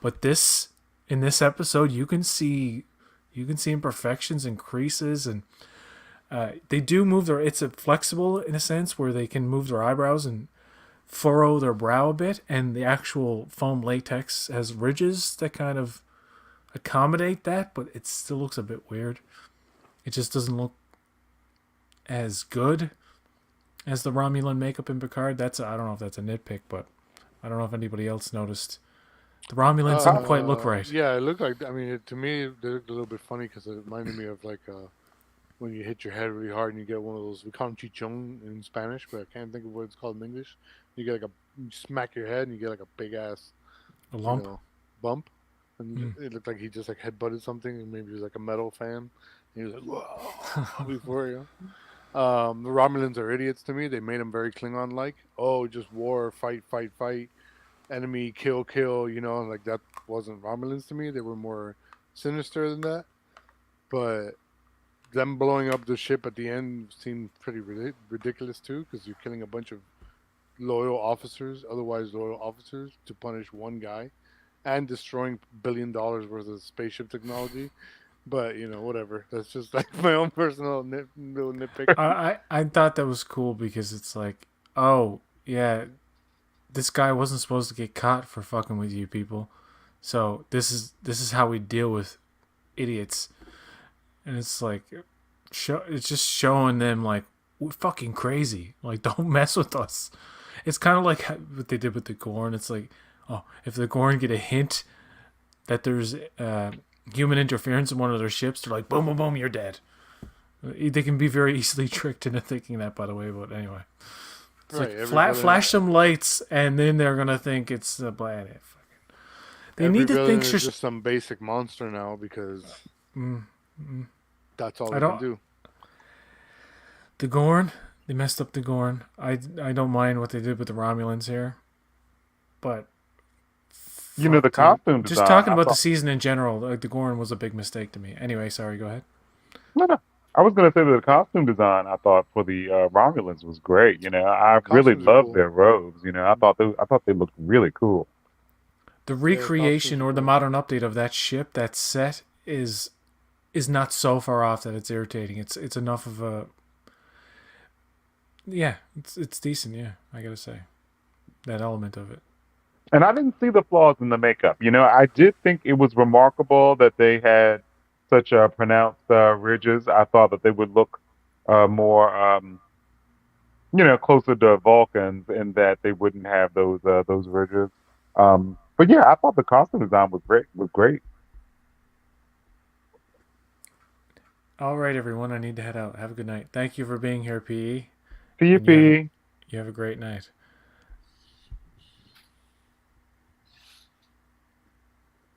Speaker 1: But in this episode, you can see imperfections and creases, and They do move their. It's a flexible in a sense where they can move their eyebrows and furrow their brow a bit, and the actual foam latex has ridges that kind of accommodate that, but it still looks a bit weird. It just doesn't look as good as the Romulan makeup in Picard. That's I don't know if that's a nitpick, but I don't know if anybody else noticed. The Romulans don't quite look right.
Speaker 2: Yeah, it looked like. I mean, to me, they looked a little bit funny because it reminded me of like when you hit your head really hard and you get one of those. We call them chichon in Spanish, but I can't think of what it's called in English. You get like you smack your head and you get like a big ass,
Speaker 1: A lump.
Speaker 2: bump. And it looked like he just like headbutted something, and maybe it was like a metal fan. And he was like, "Whoa!" before you. The Romulans are idiots to me. They made them very Klingon-like. Oh, just war, fight, fight, fight, enemy, kill, kill. Like that wasn't Romulans to me. They were more sinister than that. But them blowing up the ship at the end seemed pretty ridiculous too, because you're killing a bunch of otherwise loyal officers, to punish one guy, and destroying $1 billion worth of spaceship technology. But whatever. That's just like my own personal little nitpick.
Speaker 1: I thought that was cool because it's like, oh yeah, this guy wasn't supposed to get caught for fucking with you people, so this is how we deal with idiots, and it's like, it's just showing them like we're fucking crazy, like don't mess with us. It's kind of like what they did with the Gorn. It's like, oh, if the Gorn get a hint that there's human interference in one of their ships, they're like, boom, boom, boom, you're dead. They can be very easily tricked into thinking that, by the way. But anyway, it's right, like flash some lights, and then they're gonna think it's the planet. They need to think
Speaker 2: it's just some basic monster now because that's all they can do.
Speaker 1: The Gorn, they messed up the Gorn. I don't mind what they did with the Romulans here, but
Speaker 3: the costume design.
Speaker 1: Just talking about the season in general, like the Gorn was a big mistake to me. Anyway, sorry, go ahead.
Speaker 3: No. I was gonna say that the costume design I thought for the Romulans was great. I really loved their robes. I thought they looked really cool.
Speaker 1: The recreation or the modern update of that ship, that set is not so far off that it's irritating. It's enough of a it's decent. Yeah, I gotta say that element of it.
Speaker 3: And I didn't see the flaws in the makeup. I did think it was remarkable that they had such pronounced ridges. I thought that they would look more, closer to Vulcans, in that they wouldn't have those ridges. But yeah, I thought the costume design was great.
Speaker 1: All right, everyone, I need to head out. Have a good night. Thank you for being here, PE.
Speaker 3: See you, PE.
Speaker 1: You have a great night.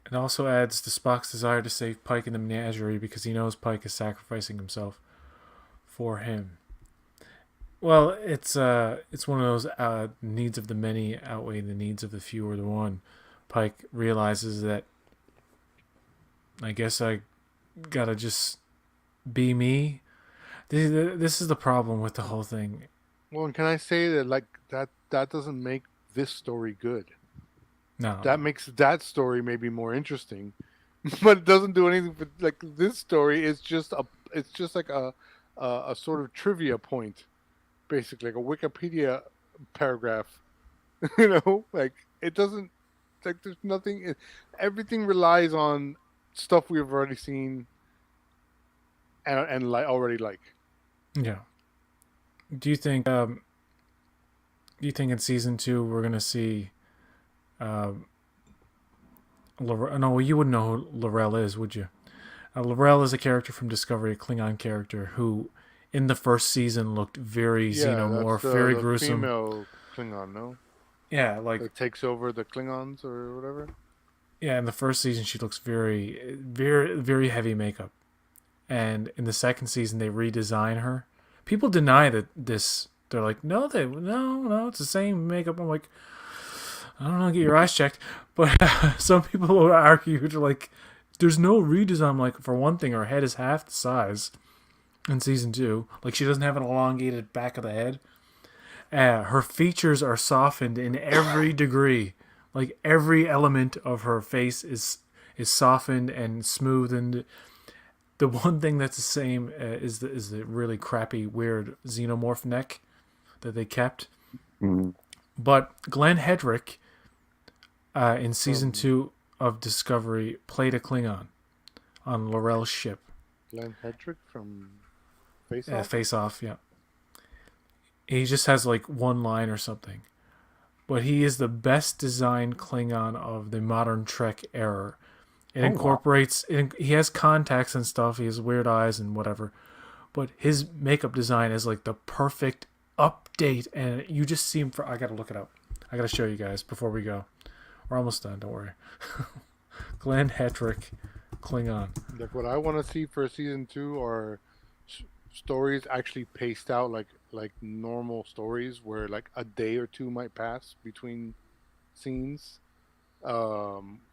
Speaker 1: It also adds to Spock's desire to save Pike in the menagerie because he knows Pike is sacrificing himself for him. Well, it's one of those needs of the many outweigh the needs of the few or the one. Pike realizes that I guess I gotta just be me. This is the problem with the whole thing.
Speaker 2: Well, and can I say that like that doesn't make this story good?
Speaker 1: No.
Speaker 2: That makes that story maybe more interesting, but it doesn't do anything. For, like this story is just like a sort of trivia point, basically like a Wikipedia paragraph. Like it doesn't, like there's nothing. Everything relies on stuff we've already seen and already like.
Speaker 1: Yeah. Do you think in season 2 we're gonna see? No, you wouldn't know who L'Rell is, would you? L'Rell is a character from Discovery, a Klingon character who, in the first season, looked very xenomorph, very gruesome.
Speaker 2: Female Klingon, no?
Speaker 1: Yeah, like
Speaker 2: that takes over the Klingons or whatever.
Speaker 1: Yeah, in the first season, she looks very, very, very heavy makeup, and in the second season, they redesign her. People deny that this. They're like, no, it's the same makeup. I'm like, I don't know, get your eyes checked. But some people will argue, they're like, there's no redesign. Like, for one thing, her head is half the size in season 2. Like, she doesn't have an elongated back of the head. Her features are softened in every degree. Like, every element of her face is softened and smoothened. The one thing that's the same is the really crappy, weird xenomorph neck that they kept.
Speaker 3: Mm.
Speaker 1: But Glenn Hedrick, in season
Speaker 2: From
Speaker 1: 2 of Discovery, played a Klingon on L'Orel's ship.
Speaker 2: Glenn Hedrick from Face Off.
Speaker 1: Face Off, yeah. He just has like one line or something. But he is the best designed Klingon of the modern Trek era. It
Speaker 3: Oh, wow.
Speaker 1: incorporates, he has contacts and stuff, he has weird eyes and whatever. But his makeup design is like the perfect update. And you just see him I gotta look it up. I gotta show you guys before we go. We're almost done, don't worry. Glenn Hedrick, Klingon.
Speaker 2: Like what I want to see for season 2 are stories actually paced out like normal stories, where like a day or two might pass between scenes,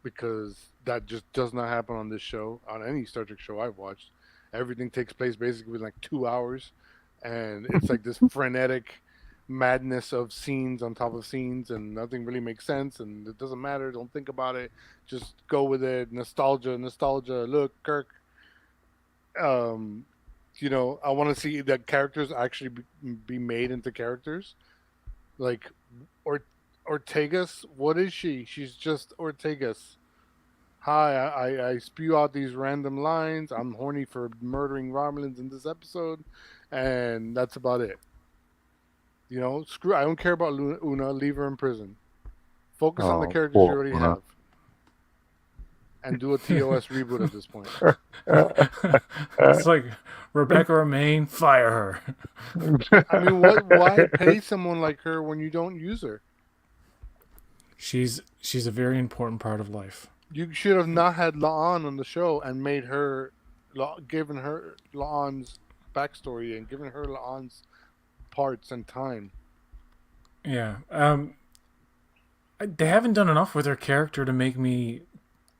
Speaker 2: because that just does not happen on this show, on any Star Trek show I've watched. Everything takes place basically within like 2 hours, and it's like this frenetic madness of scenes on top of scenes, and nothing really makes sense, and it doesn't matter. Don't think about it. Just go with it. Nostalgia. Look, Kirk. I want to see that characters actually be made into characters. Like, Ortegas. What is she? She's just Ortegas. Hi, I spew out these random lines. I'm horny for murdering Romulans in this episode, and that's about it. Screw. I don't care about Una. Leave her in prison. Focus on the
Speaker 3: Oh,
Speaker 2: characters you
Speaker 3: poor
Speaker 2: already
Speaker 3: Una.
Speaker 2: have, and do a TOS reboot at this point.
Speaker 1: It's like Rebecca Romaine, fire her.
Speaker 2: I mean, why pay someone like her when you don't use her?
Speaker 1: She's a very important part of life.
Speaker 2: You should have not had La'an on the show and made her, given her La'an's backstory and given her La'an's parts and time.
Speaker 1: Yeah. They haven't done enough with her character to make me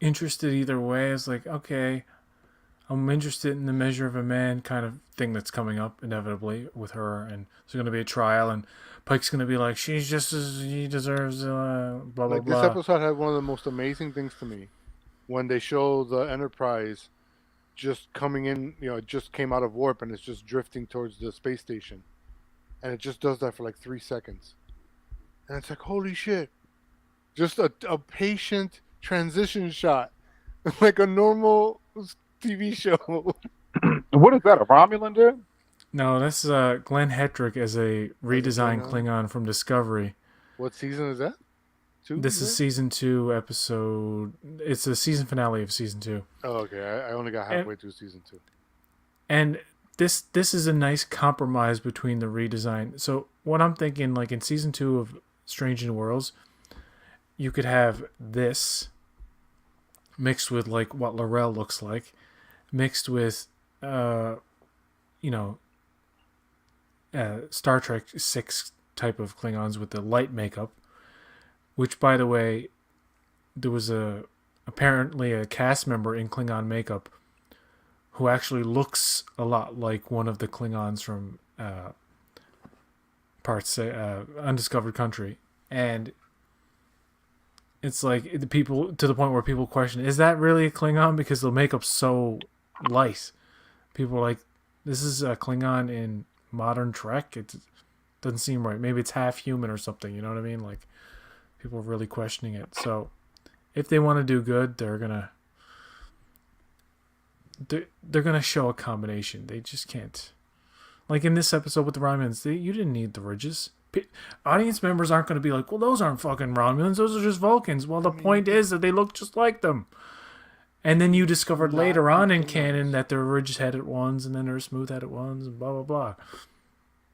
Speaker 1: interested either way. It's like, okay, I'm interested in the Measure of a Man kind of thing that's coming up inevitably with her, and there's going to be a trial, and Pike's going to be like, she's just as he deserves, blah blah
Speaker 2: Like
Speaker 1: blah.
Speaker 2: this episode had one of the most amazing things to me, when they show the Enterprise just coming in. It just came out of warp and it's just drifting towards the space station, and it just does that for like 3 seconds, and it's like, holy shit, just a patient transition shot, like a normal TV show.
Speaker 3: What is that? A Romulan, dude?
Speaker 1: No, that's Glenn Hedrick as a redesigned Klingon from Discovery.
Speaker 2: What season is that? 2?
Speaker 1: This is season 2 episode. It's the season finale of season 2.
Speaker 2: Oh, okay. I only got halfway through season 2.
Speaker 1: And this is a nice compromise between the redesign. So what I'm thinking, like in season 2 of Strange New Worlds, you could have this mixed with like what L'Orel looks like, mixed with Star Trek 6 type of Klingons with the light makeup, which, by the way, there was apparently a cast member in Klingon makeup who actually looks a lot like one of the Klingons from Undiscovered Country, and it's like the people, to the point where people question, is that really a Klingon? Because the makeup's so light. People are like, this is a Klingon in modern Trek? It doesn't seem right. Maybe it's half human or something, you know what I mean? Like, people are really questioning it. So if they want to do good, they're gonna show a combination. They just can't. Like in this episode with the Romulans, you didn't need the ridges. Audience members aren't going to be like, well, those aren't fucking Romulans, those are just Vulcans. Well, the point is that they look just like them. And then you discovered later on in canon that there were ridge-headed ones, and then there were smooth-headed ones, and blah blah blah.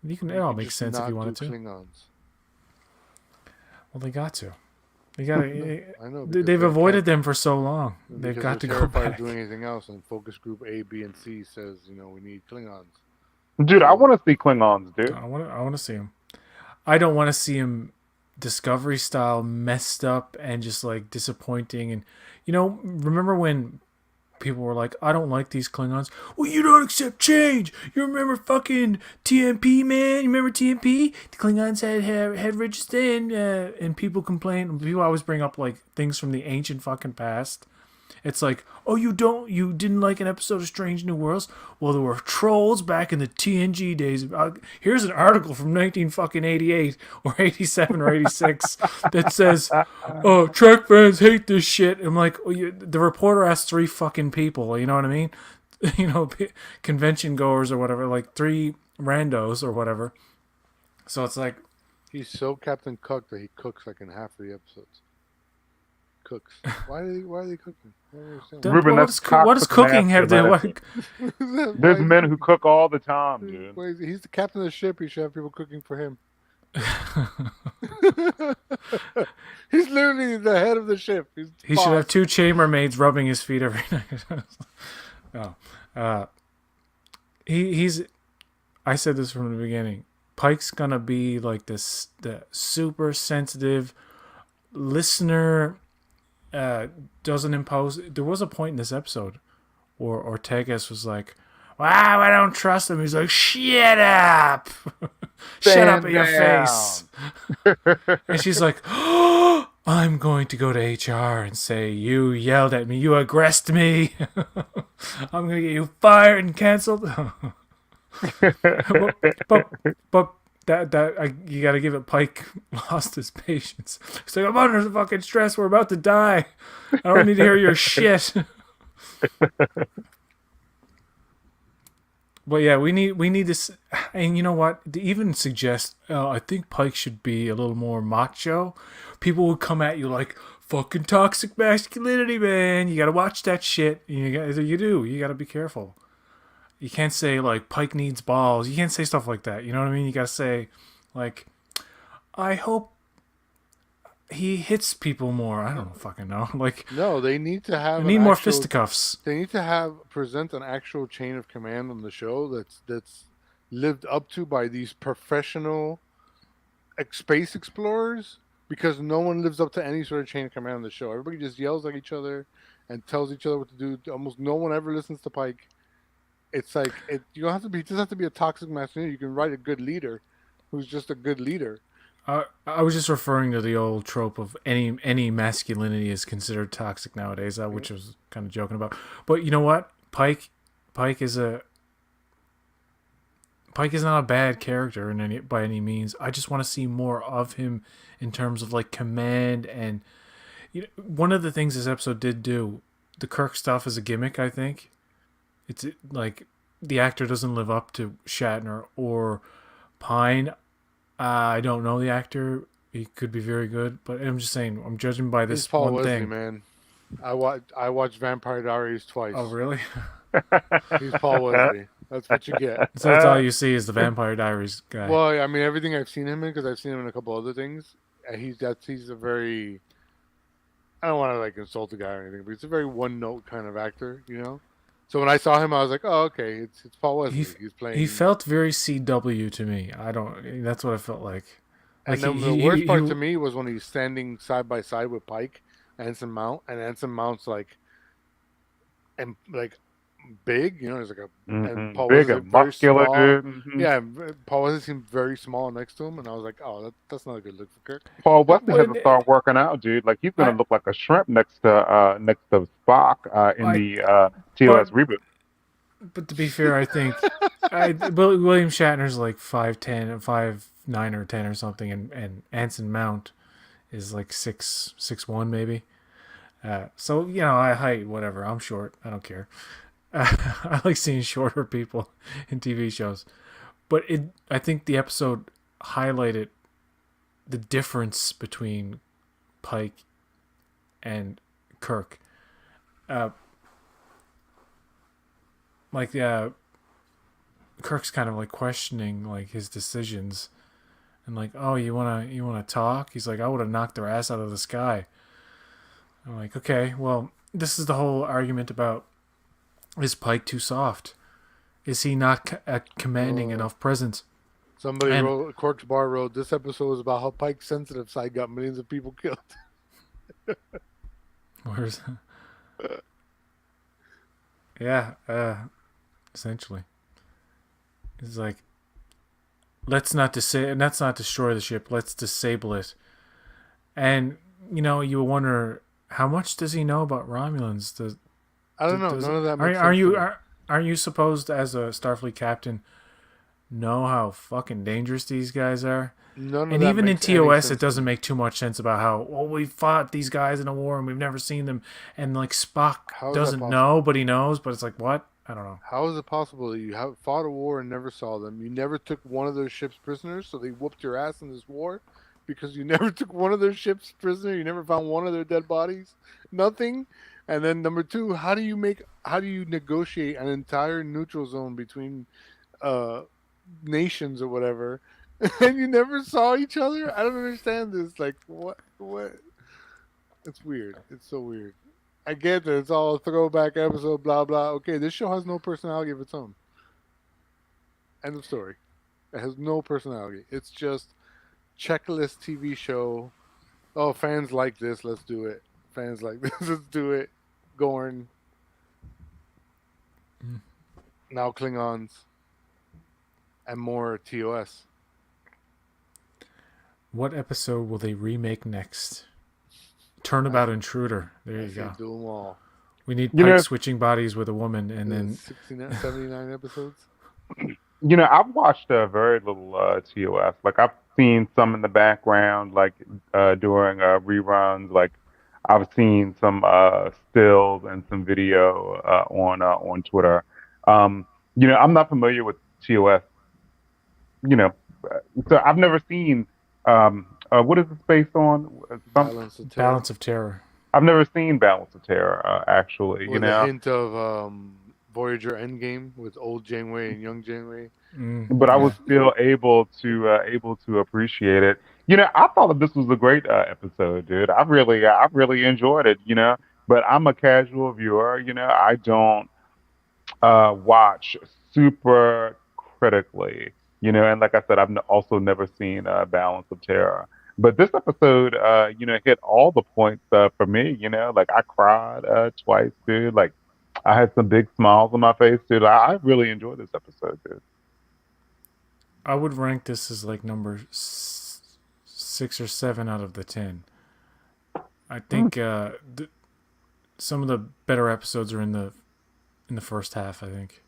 Speaker 1: It all makes sense if you wanted to.
Speaker 2: Klingons.
Speaker 1: Well, they got to. They got to.
Speaker 2: I know.
Speaker 1: They've avoided them for so long. They've got to go back.
Speaker 2: Of doing anything else, and focus group A, B, and C says, we need Klingons.
Speaker 3: Dude, I want to see Klingons, dude.
Speaker 1: I want to see them. I don't want to see him Discovery style messed up and just like disappointing. And remember when people were like, I don't like these Klingons? Well, you don't accept change. You remember fucking TMP, man? You remember TMP? The Klingons had ridges then, and people complain. People always bring up like things from the ancient fucking past, It's like, oh, you didn't like an episode of Strange New Worlds? Well, there were trolls back in the TNG days. Here's an article from 1988 or 87 or 86 that says, oh, Trek fans hate this shit. I'm like, oh, the reporter asked 3 fucking people. You know what I mean? Convention goers or whatever, like 3 randos or whatever. So it's like,
Speaker 2: He's so Captain Cook that he cooks like in half of the episodes. Cooks. Why are they cooking? I don't understand.
Speaker 3: Ruben,
Speaker 1: what
Speaker 3: that's
Speaker 1: does cooking have to
Speaker 3: There's men who cook all the time, dude.
Speaker 2: He's the captain of the ship. He should have people cooking for him. He's literally the head of the ship.
Speaker 1: He should have 2 chambermaids rubbing his feet every night. He's. I said this from the beginning. Pike's gonna be like the super sensitive listener. Doesn't impose. There was a point in this episode where Ortegas was like, "Wow, I don't trust him." He's like, "Shut up, shut up in your face." And she's like, "Oh, I'm going to go to HR and say you yelled at me, you aggressed me. I'm gonna get you fired and canceled." but you gotta give it. Pike lost his patience. He's like, I'm under fucking stress. We're about to die. I don't need to hear your shit. But yeah, we need this. And you know what? To even suggest, I think Pike should be a little more macho. People would come at you like, fucking toxic masculinity, man. You gotta watch that shit. You do. You gotta be careful. You can't say, like, Pike needs balls. You can't say stuff like that. You know what I mean? You gotta say, like, I hope he hits people more. I don't fucking know. Like,
Speaker 2: no, they need to have.
Speaker 1: They need more fisticuffs.
Speaker 2: They need to present an actual chain of command on the show that's lived up to by these professional space explorers. Because no one lives up to any sort of chain of command on the show. Everybody just yells at each other and tells each other what to do. Almost no one ever listens to Pike. It's like you don't have to be. It doesn't have to be a toxic masculinity. You can write a good leader, who's just a good leader.
Speaker 1: I was just referring to the old trope of any masculinity is considered toxic nowadays, which I was kind of joking about. But you know what? Pike is not a bad character by any means. I just want to see more of him in terms of like command and one of the things this episode did do. The Kirk stuff is a gimmick, I think. It's like the actor doesn't live up to Shatner or Pine. I don't know the actor. He could be very good, but I'm just saying. I'm judging by this
Speaker 2: Paul
Speaker 1: one
Speaker 2: Wesley,
Speaker 1: thing.
Speaker 2: Man, I watched Vampire Diaries twice.
Speaker 1: Oh, really?
Speaker 2: He's Paul Wesley. That's what you get.
Speaker 1: So that's all you see is the Vampire Diaries guy.
Speaker 2: Well, I mean, everything I've seen him in, because I've seen him in a couple other things. He's a very. I don't want to like insult the guy or anything, but he's a very one-note kind of actor, you know. So when I saw him, I was like, "Oh, okay, it's Paul Wesley. He's playing."
Speaker 1: He felt very CW to me. That's what I felt like.
Speaker 2: And then the worst part to me was when he's standing side by side with Pike, Anson Mount, and Anson Mount's like big, you know, he's like and Paul
Speaker 3: big
Speaker 2: Wesley
Speaker 3: and muscular dude.
Speaker 2: Mm-hmm. Yeah, Paul Wesley seemed very small next to him, and I was like, "Oh, that's not a good look for Kirk."
Speaker 3: Paul Wesley has to start working out, dude. Like he's gonna look like a shrimp next to Spock in the TOS reboot.
Speaker 1: But to be fair, I think William Shatner's like 5'10", 5'9" or 10 or something, and Anson Mount is like 6'1" maybe. So height, whatever. I'm short. I don't care. I like seeing shorter people in TV shows, but I think the episode highlighted the difference between Pike and Kirk. Kirk's kind of like questioning like his decisions, and like, oh, you wanna talk? He's like, I would have knocked their ass out of the sky. I'm like, okay, well, this is the whole argument about, is Pike too soft? Is he not commanding enough presence?
Speaker 2: Somebody wrote, Cork's Bar wrote, this episode was about how Pike's sensitive side got millions of people killed.
Speaker 1: Where's yeah, essentially. It's like, let's not destroy the ship, let's disable it. And, you wonder, How much does he know about Romulans?
Speaker 2: I don't know.
Speaker 1: Does
Speaker 2: None of that
Speaker 1: are
Speaker 2: makes
Speaker 1: are
Speaker 2: sense to
Speaker 1: you
Speaker 2: me.
Speaker 1: aren't you supposed as a Starfleet captain know how fucking dangerous these guys are?
Speaker 2: None of
Speaker 1: And
Speaker 2: that
Speaker 1: even in
Speaker 2: makes any
Speaker 1: TOS, it
Speaker 2: sense to
Speaker 1: doesn't
Speaker 2: me.
Speaker 1: make too much sense about how we fought these guys in a war and we've never seen them, and like Spock
Speaker 2: How is that
Speaker 1: doesn't know,
Speaker 2: possible?
Speaker 1: but he knows. But it's like what? I don't know.
Speaker 2: How is it possible that you have fought a war and never saw them? You never took one of their ships prisoners, so they whooped your ass in this war because you never took one of their ships prisoner. You never found one of their dead bodies. Nothing. And then number two, how do you negotiate an entire neutral zone between uh nations or whatever, and you never saw each other? I don't understand this. Like what? It's weird. It's so weird. I get that it's all a throwback episode, blah blah. Okay, this show has no personality of its own. End of story. It has no personality. It's just checklist TV show. Oh, fans like this, let's do it. Fans like this, let's do it. Gorn, now Klingons, and more TOS.
Speaker 1: What episode will they remake next? Turnabout
Speaker 2: I,
Speaker 1: Intruder. There
Speaker 2: I
Speaker 1: you
Speaker 2: say
Speaker 1: go.
Speaker 2: do them all.
Speaker 1: We need
Speaker 3: You
Speaker 1: Pike
Speaker 3: know,
Speaker 1: switching bodies with a woman, and
Speaker 2: The
Speaker 1: then
Speaker 2: 69, 79 episodes.
Speaker 3: I've watched very little TOS. Like I've seen some in the background, like during reruns. Like I've seen some stills and some video on Twitter. Um, I'm not familiar with TOS. You know, so I've never seen what is this based on? Some
Speaker 2: Balance of Terror.
Speaker 1: Balance of Terror.
Speaker 3: I've never seen Balance of Terror actually.
Speaker 2: With a hint of Voyager Endgame with old Janeway and young Janeway.
Speaker 3: But I was
Speaker 1: Yeah,
Speaker 3: still able to appreciate it. I thought that this was a great episode, dude. I really enjoyed it. But I'm a casual viewer. I don't watch super critically. And like I said, also never seen Balance of Terror. But this episode, hit all the points for me. Like I cried twice, dude. Like I had some big smiles on my face, dude. I really enjoyed this episode, dude.
Speaker 1: I would rank this as like number 6 or 7 out of the 10. I think some of the better episodes are in the first half. I think.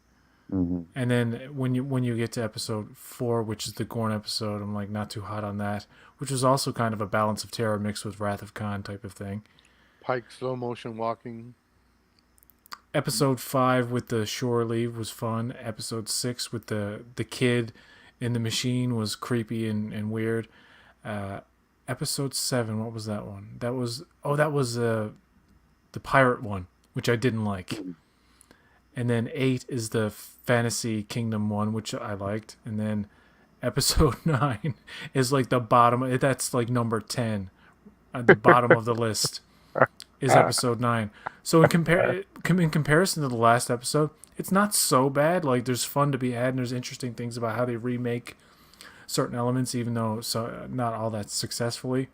Speaker 3: Mm-hmm.
Speaker 1: And then when you get to episode 4, which is the Gorn episode, I'm like not too hot on that, which was also kind of a Balance of Terror mixed with Wrath of Khan type of thing.
Speaker 2: Pike slow motion walking.
Speaker 1: Episode 5 with the shore leave was fun. Episode 6 with the kid in the machine was creepy and weird. Uh, Episode 7, what was that one? That was the pirate one, which I didn't like. And then 8 is the Fantasy Kingdom one, which I liked. And then episode 9 is like the bottom. That's like number 10 at the bottom of the list is episode 9. So in comparison to the last episode, it's not so bad. Like there's fun to be had, and there's interesting things about how they remake certain elements, even though not all that successfully.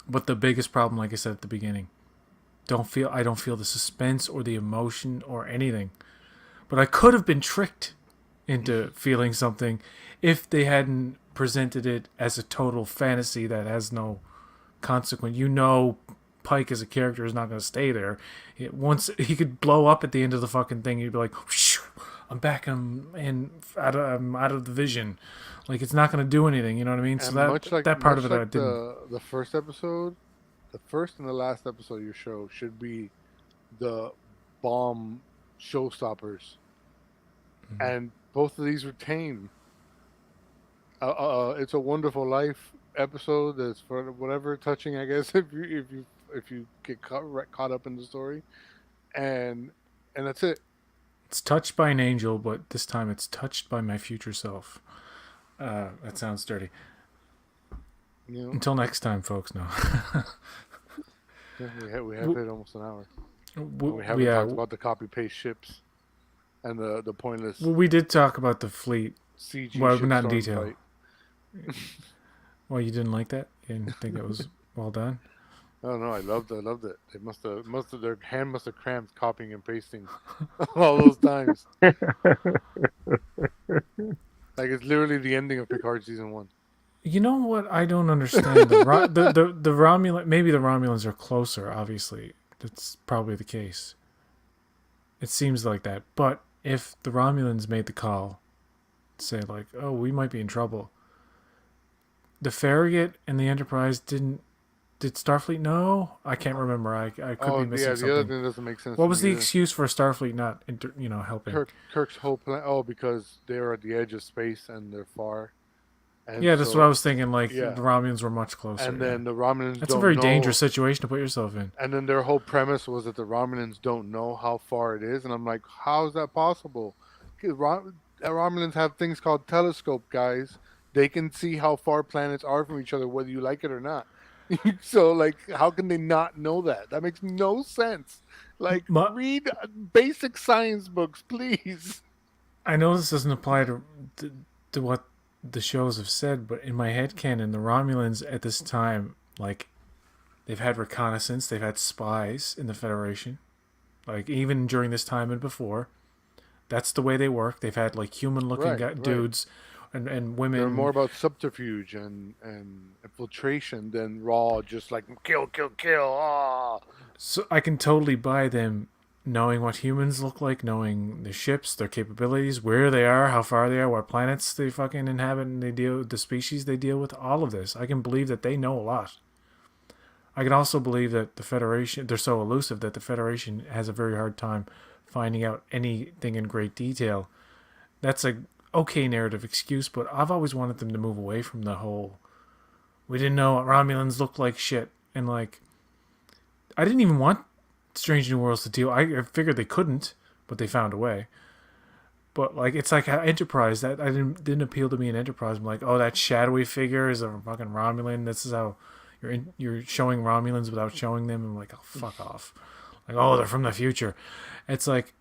Speaker 1: But the biggest problem, like I said at the beginning, I don't feel the suspense or the emotion or anything. But I could have been tricked into feeling something if they hadn't presented it as a total fantasy that has no consequence. Pike as a character is not going to stay there. Once he could blow up at the end of the fucking thing, he'd be like, "I'm back. I'm out of the vision." Like it's not going to do anything. You know what I mean? So
Speaker 2: And
Speaker 1: that part of it I didn't.
Speaker 2: the first episode, the first and the last episode of your show should be the bomb showstoppers, and both of these were tame. It's a Wonderful Life episode that's for whatever touching, I guess, if you get caught up in the story, and that's it.
Speaker 1: It's touched by an angel, but this time it's touched by my future self. That sounds dirty.
Speaker 2: You know,
Speaker 1: Until next time, folks. No.
Speaker 2: yeah, we have hit almost an hour. We haven't
Speaker 1: yeah,
Speaker 2: talked about the copy paste ships and the pointless
Speaker 1: we did talk about the fleet.
Speaker 2: CG
Speaker 1: Well,
Speaker 2: ship
Speaker 1: not in
Speaker 2: storm
Speaker 1: detail.
Speaker 2: fight.
Speaker 1: Well, you didn't like that? You didn't think it was well done?
Speaker 2: Oh no, I loved it. They must have their hand must have cramped copying and pasting all those times. Like it's literally the ending of Picard season 1.
Speaker 1: You know what? I don't understand the Romulan. Maybe the Romulans are closer. Obviously, that's probably the case. It seems like that. But if the Romulans made the call, say like, "Oh, we might be in trouble," the Farragut and the Enterprise didn't. Did Starfleet know? I can't remember. I could
Speaker 2: Oh,
Speaker 1: be
Speaker 2: yeah.
Speaker 1: missing
Speaker 2: The other
Speaker 1: something.
Speaker 2: thing that doesn't make sense
Speaker 1: What
Speaker 2: to
Speaker 1: was
Speaker 2: me
Speaker 1: the
Speaker 2: either.
Speaker 1: excuse for Starfleet not, helping?
Speaker 2: Kirk's whole plan. Oh, because they're at the edge of space and they're far, and
Speaker 1: Yeah, that's what I
Speaker 2: so
Speaker 1: was thinking. Like
Speaker 2: yeah.
Speaker 1: the Romulans were much closer.
Speaker 2: And
Speaker 1: Yeah,
Speaker 2: then the Romulans
Speaker 1: that's a
Speaker 2: don't
Speaker 1: very dangerous
Speaker 2: know.
Speaker 1: situation to put yourself in.
Speaker 2: And then their whole premise was that the Romulans don't know how far it is, and I'm like, how is that possible? 'Cause Romulans have things called telescope, guys. They can see how far planets are from each other, whether you like it or not. So, like, how can they not know that? That makes no sense. Like,
Speaker 1: My,
Speaker 2: read basic science books, please.
Speaker 1: I know this doesn't apply to what the shows have said, but in my head canon, the Romulans at this time, like, they've had reconnaissance, they've had spies in the Federation, like even during this time and before. That's the way they work. They've had like human-looking
Speaker 2: Right, right.
Speaker 1: dudes and
Speaker 2: They're more
Speaker 1: women.
Speaker 2: about subterfuge and infiltration than raw, just like kill, kill, kill. Ah.
Speaker 1: So I can totally buy them knowing what humans look like, knowing the ships, their capabilities, where they are, how far they are, what planets they fucking inhabit, and they deal with the species they deal with. All of this, I can believe that they know a lot. I can also believe that the Federation, they're so elusive that the Federation has a very hard time finding out anything in great detail. That's a okay narrative excuse, but I've always wanted them to move away from the whole we didn't know what Romulans looked like shit. And like I didn't even want Strange New Worlds to deal. I figured they couldn't, but they found a way. But like it's like Enterprise that I didn't appeal to me in Enterprise. I'm like, oh, that shadowy figure is a fucking Romulan. This is how you're showing Romulans without showing them. I'm like, oh, fuck off. Like, oh, they're from the future. It's like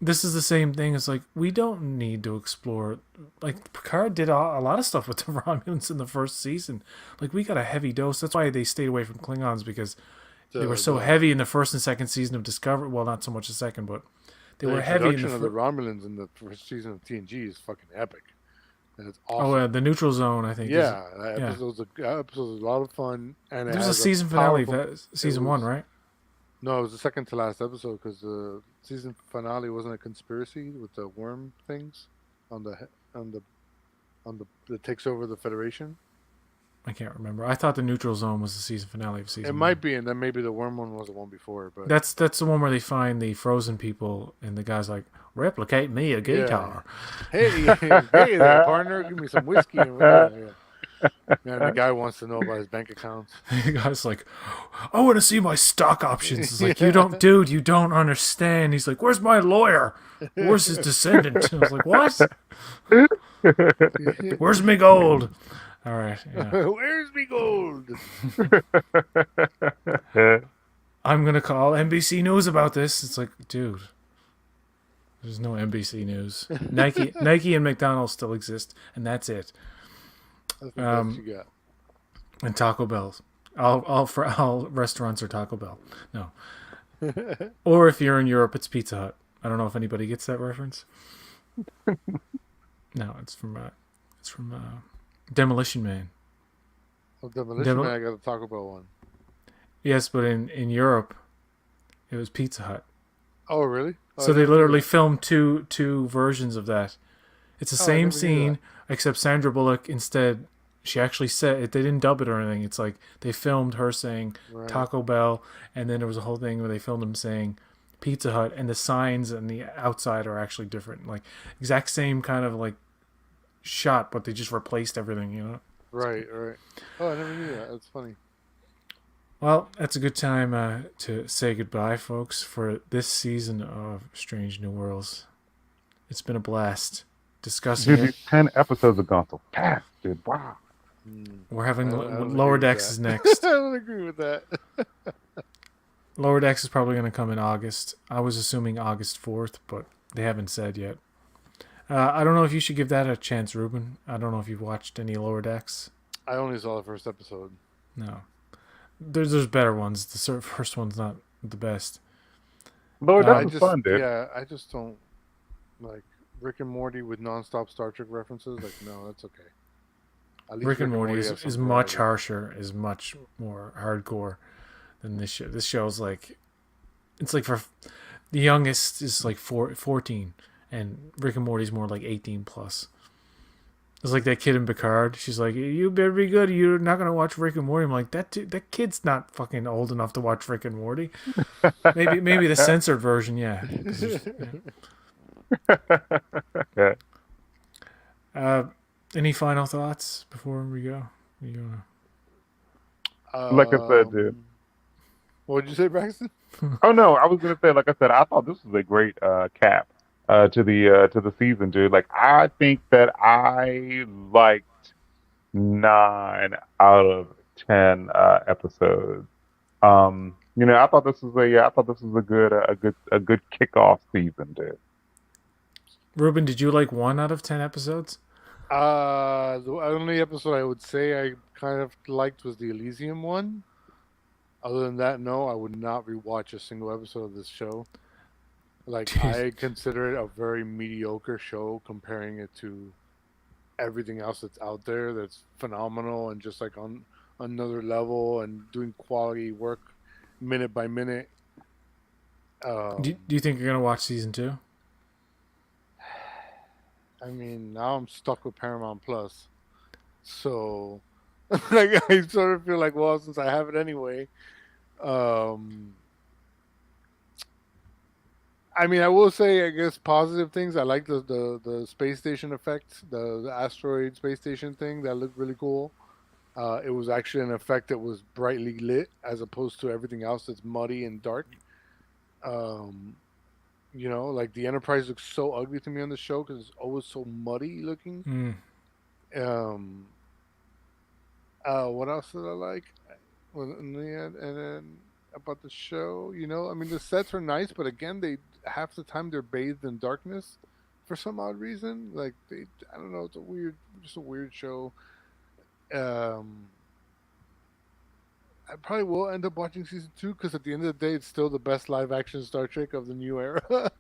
Speaker 1: this is the same thing. It's like we don't need to explore. Like Picard did a lot of stuff with the Romulans in the first season. Like we got a heavy dose. That's why they stayed away from Klingons because they were so
Speaker 2: The
Speaker 1: heavy in the first and second season of Discovery. Well, not so much the second, but they
Speaker 2: the
Speaker 1: were heavy in the
Speaker 2: introduction of the
Speaker 1: first.
Speaker 2: Romulans in the first season of TNG is fucking epic, and it's
Speaker 1: Oh,
Speaker 2: awesome.
Speaker 1: the neutral zone, I think. Is
Speaker 2: Yeah, that
Speaker 1: yeah.
Speaker 2: episode's a lot of fun, and it
Speaker 1: There's a
Speaker 2: has a
Speaker 1: season finale,
Speaker 2: powerful. It
Speaker 1: season one,
Speaker 2: was
Speaker 1: right?
Speaker 2: no, it was the second to last episode because the season finale wasn't a conspiracy with the worm things on the on the on the that takes over the Federation.
Speaker 1: I can't remember. I thought the neutral zone was the season finale of
Speaker 2: It
Speaker 1: season one.
Speaker 2: might be, and then maybe the worm one was the one before, but
Speaker 1: That's the one where they find the frozen people, and the guy's like, "Replicate me a
Speaker 2: yeah.
Speaker 1: guitar."
Speaker 2: Hey, hey there, partner, give me some whiskey. And, yeah. And the guy wants to know about his bank accounts.
Speaker 1: The guy's like, "I want to see my stock options." It's like, "You
Speaker 2: Yeah.
Speaker 1: don't, dude. You don't understand." He's like, "Where's my lawyer? Where's his descendant?" And I was like, "What? Where's me gold?" All right, yeah.
Speaker 2: Where's me gold?
Speaker 1: I'm gonna call NBC News about this. It's like, dude, there's no NBC News. Nike and McDonald's still exist, and that's it.
Speaker 2: That's the best you got.
Speaker 1: And Taco Bell. All restaurants are Taco Bell. No. Or if you're in Europe, it's Pizza Hut. I don't know if anybody gets that reference. No, it's from Demolition Man.
Speaker 2: Oh, Demolition Man, I got a Taco Bell one.
Speaker 1: Yes, but in Europe, it was Pizza Hut.
Speaker 2: Oh, really? Oh,
Speaker 1: So they literally filmed two versions of that. It's the
Speaker 2: I
Speaker 1: same
Speaker 2: never knew
Speaker 1: scene,
Speaker 2: that.
Speaker 1: except Sandra Bullock instead. She actually said it. They didn't dub it or anything. It's like they filmed her saying
Speaker 2: Right.
Speaker 1: Taco Bell, and then there was a whole thing where they filmed him saying Pizza Hut, and the signs and the outside are actually different. Like exact same kind of like shot, but they just replaced everything. You know.
Speaker 2: Right, right. Oh, I never knew that. That's funny.
Speaker 1: Well, that's a good time to say goodbye, folks, for this season of Strange New Worlds. It's been a blast discussing
Speaker 3: Dude,
Speaker 1: it.
Speaker 3: these 10 episodes have gone so fast, dude. Wow.
Speaker 1: We're having
Speaker 2: I don't
Speaker 1: Lower
Speaker 2: agree with
Speaker 1: Decks is
Speaker 2: that.
Speaker 1: next.
Speaker 2: I don't agree with that.
Speaker 1: Lower Decks is probably going to come in August. I was assuming August 4th, but they haven't said yet. I don't know if you should give that a chance, Ruben. I don't know if you've watched any Lower Decks.
Speaker 2: I only saw the first episode.
Speaker 1: No. There's better ones. The first one's not the best.
Speaker 3: Lord,
Speaker 1: I
Speaker 3: that was fun, dude.
Speaker 2: Yeah, I just don't like Rick and Morty with nonstop Star Trek references. Like, no, that's okay. At least
Speaker 1: Rick and
Speaker 2: Rick and
Speaker 1: Morty
Speaker 2: Morty have
Speaker 1: is
Speaker 2: some
Speaker 1: much
Speaker 2: variety.
Speaker 1: harsher, is much more hardcore than this show. This show's like it's like for the youngest is like 14, and Rick and Morty's more like 18 plus. It's like that kid in Picard. She's like, "You better be good. You're not gonna watch Rick and Morty." I'm like, that kid's not fucking old enough to watch Rick and Morty. Maybe the censored version, yeah. Because there's
Speaker 3: Yeah.
Speaker 1: uh, any final thoughts before we go? You
Speaker 3: Like I said, dude.
Speaker 2: um, what did you say, Braxton?
Speaker 3: Oh no, I was gonna say, like I said, I thought this was a great cap to the season, dude. Like I think that I liked 9 out of 10 episodes. I thought this was I thought this was a good kickoff season, dude.
Speaker 1: Ruben, did you like 1 out of 10 episodes?
Speaker 2: The only episode I would say I kind of liked was the Elysium one. Other than that, no, I would not rewatch a single episode of this show. Like, I consider it a very mediocre show comparing it to everything else that's out there that's phenomenal and just like on another level and doing quality work minute by minute.
Speaker 1: Do,
Speaker 2: Um,
Speaker 1: do you think you're gonna watch season 2?
Speaker 2: I mean, now I'm stuck with Paramount Plus, so like I sort of feel like, well, since I have it anyway, um, I mean, I will say, I guess, positive things. I like the space station effect, the asteroid space station thing. That looked really cool. It was actually an effect that was brightly lit as opposed to everything else that's muddy and dark. Um, like the Enterprise looks so ugly to me on the show because it's always so muddy looking.
Speaker 1: Mm.
Speaker 2: Um, what else did I like? Well, in the end, and then about the show, I mean, the sets are nice, but again, they half the time they're bathed in darkness for some odd reason. Like I don't know, just a weird show. Um, I probably will end up watching season 2 because at the end of the day, it's still the best live action Star Trek of the new era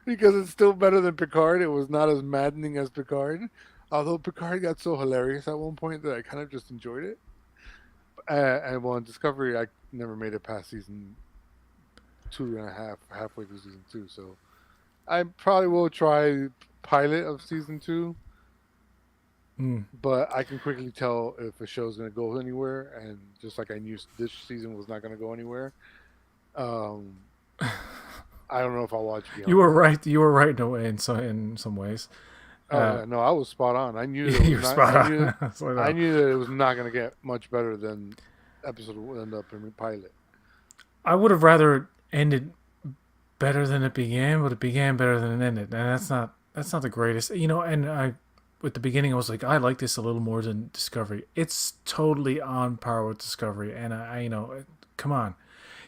Speaker 2: because it's still better than Picard. It was not as maddening as Picard, although Picard got so hilarious at one point that I kind of just enjoyed it. And well, in Discovery, I never made it past season 2.5, halfway through season 2. So I probably will try pilot of season 2,
Speaker 1: Mm.
Speaker 2: but I can quickly tell if a show's going to go anywhere. And just like I knew this season was not going to go anywhere, um, I don't know if I'll watch
Speaker 1: You were
Speaker 2: beyond.
Speaker 1: right. You were right in a way, in some ways.
Speaker 2: Oh yeah, no, I was spot on. I knew that it was
Speaker 1: You're
Speaker 2: not.
Speaker 1: spot on. So,
Speaker 2: I
Speaker 1: no.
Speaker 2: knew that it was not going to get much better than episode will end up in pilot.
Speaker 1: I would have rather ended better than it began, but it began better than it ended, and that's not the greatest. And I at the beginning I was like, I like this a little more than Discovery. It's totally on par with Discovery, and come on.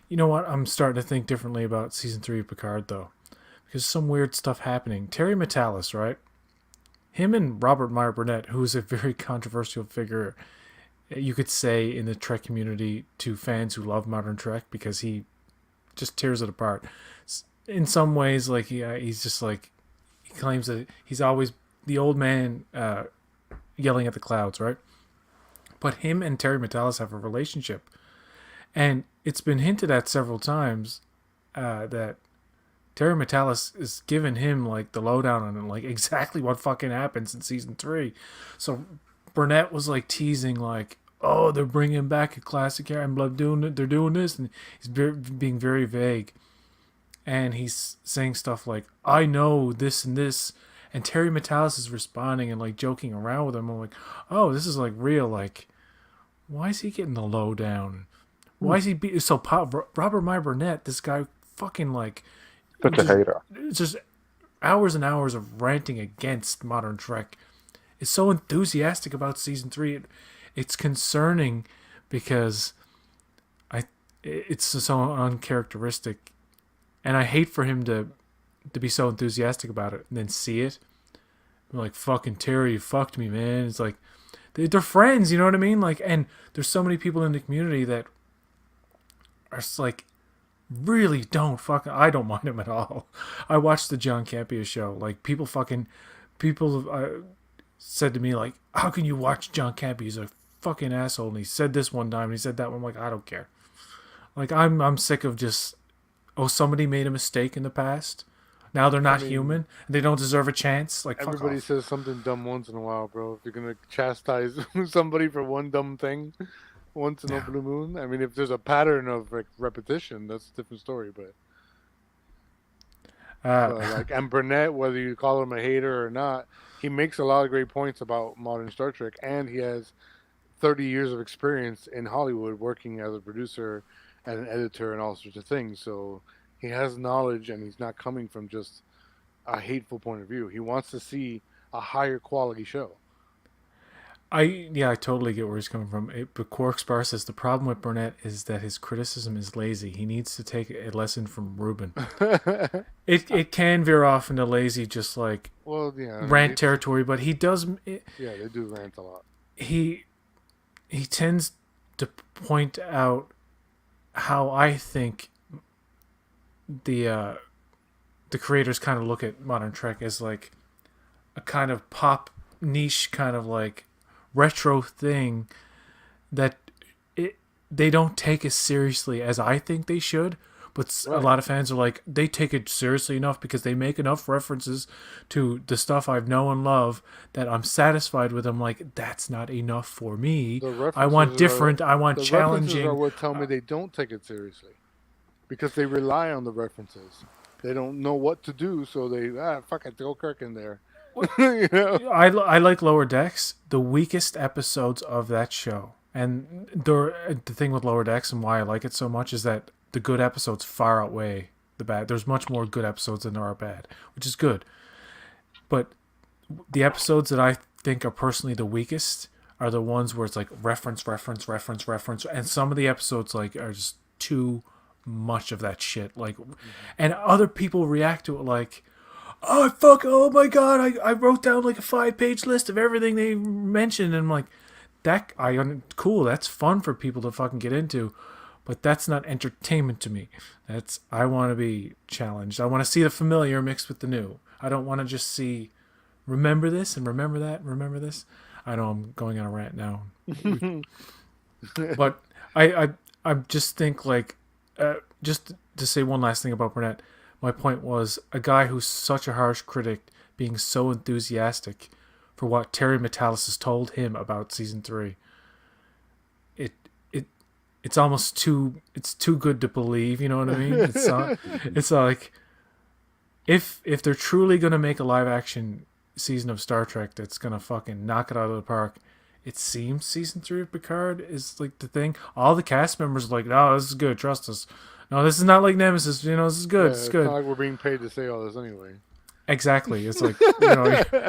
Speaker 1: You know what? I'm starting to think differently about season 3 of Picard though, because some weird stuff happening. Terry Metalis, right? Him and Robert Meyer Burnett, who's a very controversial figure, you could say, in the Trek community to fans who love modern Trek, because he just tears it apart. In some ways, like he's just like he claims that he's always the old man yelling at the clouds, right? But him and Terry Metalis have a relationship, and it's been hinted at several times that Terry Metalis is giving him like the lowdown on like exactly what fucking happens in season 3. So Burnett was like teasing like, oh, they're bringing back a classic character. I'm doing it. They're doing this, and he's being very vague, and he's saying stuff like, I know this and this. And Terry Metalis is responding and like joking around with him. I'm like, oh, this is like real. Like, why is he getting the lowdown? Why is he so Robert Meyer Burnett? This guy fucking like
Speaker 3: Such a
Speaker 1: just
Speaker 3: hater.
Speaker 1: just hours and hours of ranting against modern Trek. Is so enthusiastic about season 3. It's concerning because it's so uncharacteristic, and I hate for him to be so enthusiastic about it and then see it. I'm like, fucking Terry, you fucked me, man. It's like they're friends, you know what I mean? Like, and there's so many people in the community that are just like really don't fucking. I don't mind him at all. I watched the John Campea show. Like people. said to me like, "How can you watch John Campea? He's a fucking asshole." And he said this one time, and he said that one. I'm like, I don't care. Like I'm sick of just somebody made a mistake in the past. Now they're
Speaker 2: I
Speaker 1: not
Speaker 2: mean,
Speaker 1: human. And they don't deserve a chance. Like fuck
Speaker 2: everybody
Speaker 1: off.
Speaker 2: says something dumb once in a while, bro. If you're gonna chastise somebody for one dumb thing once in a
Speaker 1: Yeah.
Speaker 2: blue moon, I mean, if there's a pattern of like repetition, that's a different story.
Speaker 1: Uh,
Speaker 2: But like, and Burnett, whether you call him a hater or not, he makes a lot of great points about modern Star Trek, and he has 30 years of experience in Hollywood working as a producer and an editor and all sorts of things. So he has knowledge, and he's not coming from just a hateful point of view. He wants to see a higher quality show.
Speaker 1: I totally get where he's coming from. But Quark's bar says the problem with Burnett is that his criticism is lazy. He needs to take a lesson from Rubin. It can veer off into lazy, just like
Speaker 2: Well, yeah, I mean,
Speaker 1: rant territory, but he does.
Speaker 2: yeah, they do rant a lot.
Speaker 1: He he tends to point out how I think the the creators kind of look at modern Trek as like a kind of pop niche, kind of like retro thing that they don't take as seriously as I think they should. But a
Speaker 2: Right.
Speaker 1: lot of fans are like, they take it seriously enough because they make enough references to the stuff I've known and love that I'm satisfied with. I'm like, that's not enough for me.
Speaker 2: The
Speaker 1: I want
Speaker 2: references are
Speaker 1: different. I want
Speaker 2: the references are
Speaker 1: challenging.
Speaker 2: what tell me they don't take it seriously because they rely on the references. They don't know what to do, so they fuck it, throw Kirk in there. You know?
Speaker 1: I like Lower Decks. The weakest episodes of that show, and the thing with Lower Decks and why I like it so much is that the good episodes far outweigh the bad. There's much more good episodes than there are bad, which is good. But the episodes that I think are personally the weakest are the ones where it's like reference, reference, reference, reference, and some of the episodes like are just too much of that shit. Like, and other people react to it like, oh my god, I wrote down like a 5-page list of everything they mentioned, and I'm like, cool, that's fun for people to fucking get into, but that's not entertainment to me. I want to be challenged. I want to see the familiar mixed with the new. I don't want to just see remember this and remember that and remember this. I know I'm going on a rant now. But I just think like just to say one last thing about Burnett, my point was a guy who's such a harsh critic being so enthusiastic for what Terry Metalis has told him about season 3. It's almost too good to believe, you know what I mean? It's like if they're truly gonna make a live action season of Star Trek that's gonna fucking knock it out of the park, it seems season 3 of Picard is like the thing. All the cast members are like, no, this is good, trust us. No, this is not like Nemesis, this is good, it's
Speaker 2: It's
Speaker 1: good.
Speaker 2: not like we're being paid to say all this anyway.
Speaker 1: Exactly. It's like,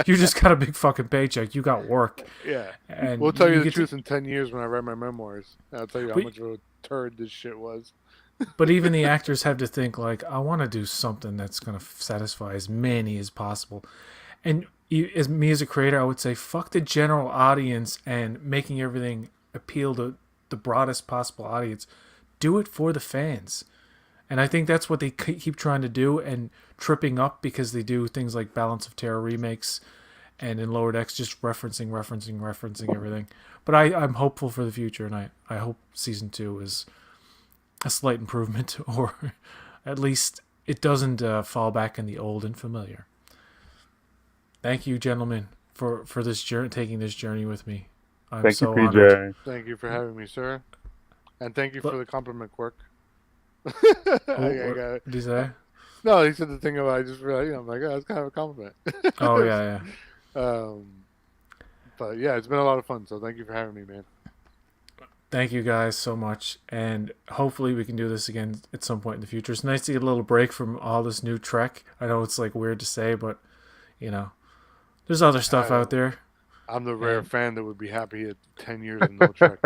Speaker 1: you just got a big fucking paycheck. You got work.
Speaker 2: Yeah.
Speaker 1: And
Speaker 2: We'll tell you the
Speaker 1: get
Speaker 2: truth in 10 years when I write my memoirs. I'll tell you how
Speaker 1: But-
Speaker 2: much of a turd this shit was.
Speaker 1: But even the actors have to think like, I want to do something that's going to satisfy as many as possible. And as me as a creator, I would say, fuck the general audience and making everything appeal to the broadest possible audience. Do it for the fans. And I think that's what they keep trying to do and tripping up because they do things like Balance of Terror remakes and in Lower Decks just referencing everything. But I'm hopeful for the future, and I hope season 2 is a slight improvement, or at least it doesn't fall back in the old and familiar. Thank you, gentlemen, for this journey, taking this journey with me. I'm
Speaker 3: Thank
Speaker 1: so
Speaker 3: you,
Speaker 1: honored.
Speaker 3: PJ.
Speaker 2: Thank you for having me, sir. And thank you
Speaker 1: But-
Speaker 2: for the compliment, Quirk.
Speaker 1: Oh,
Speaker 2: I
Speaker 1: what
Speaker 2: got it.
Speaker 1: did you say?
Speaker 2: No, he said the thing about I just realized, I'm like, oh, that's kind of a compliment.
Speaker 1: Oh, yeah.
Speaker 2: But yeah, it's been a lot of fun. So thank you for having me, man.
Speaker 1: Thank you guys so much, and hopefully we can do this again at some point in the future. It's nice to get a little break from all this new Trek. I know it's like weird to say, but there's other stuff out there.
Speaker 2: I'm the rare fan that would be happy at 10 years of no Trek.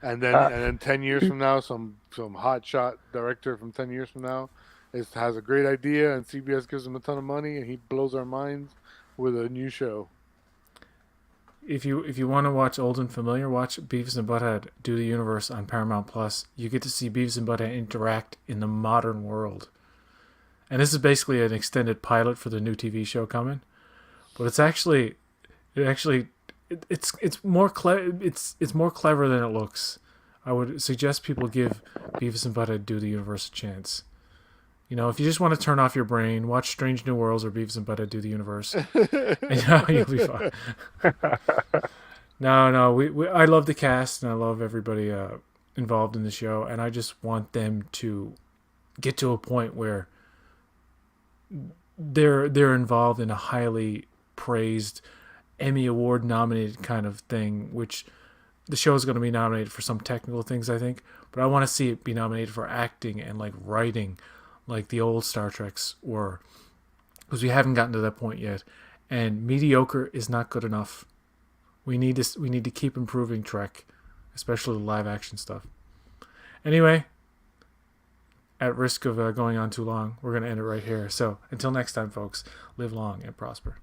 Speaker 2: and then 10 years from now, some hot shot director from 10 years from now has a great idea, and CBS gives him a ton of money, and he blows our minds with a new show.
Speaker 1: If you want to watch old and familiar, watch Beavis and Butthead Do the Universe on Paramount Plus. You get to see Beavis and Butthead interact in the modern world. And this is basically an extended pilot for the new TV show coming. But it's actually It actually, it's more it's more clever than it looks. I would suggest people give Beavis and Butthead Do the Universe a chance. You know, if you just want to turn off your brain, watch Strange New Worlds or Beavis and Butthead Do the Universe, and you'll be fine. No, I love the cast and I love everybody involved in the show, and I just want them to get to a point where they're involved in a highly praised Emmy Award nominated kind of thing, which the show is going to be nominated for some technical things, I think, but I want to see it be nominated for acting and like writing, like the old Star Treks were, because we haven't gotten to that point yet, and mediocre is not good enough. We need to keep improving Trek, especially the live action stuff. Anyway, at risk of going on too long, we're going to end it right here. So until next time, folks, live long and prosper.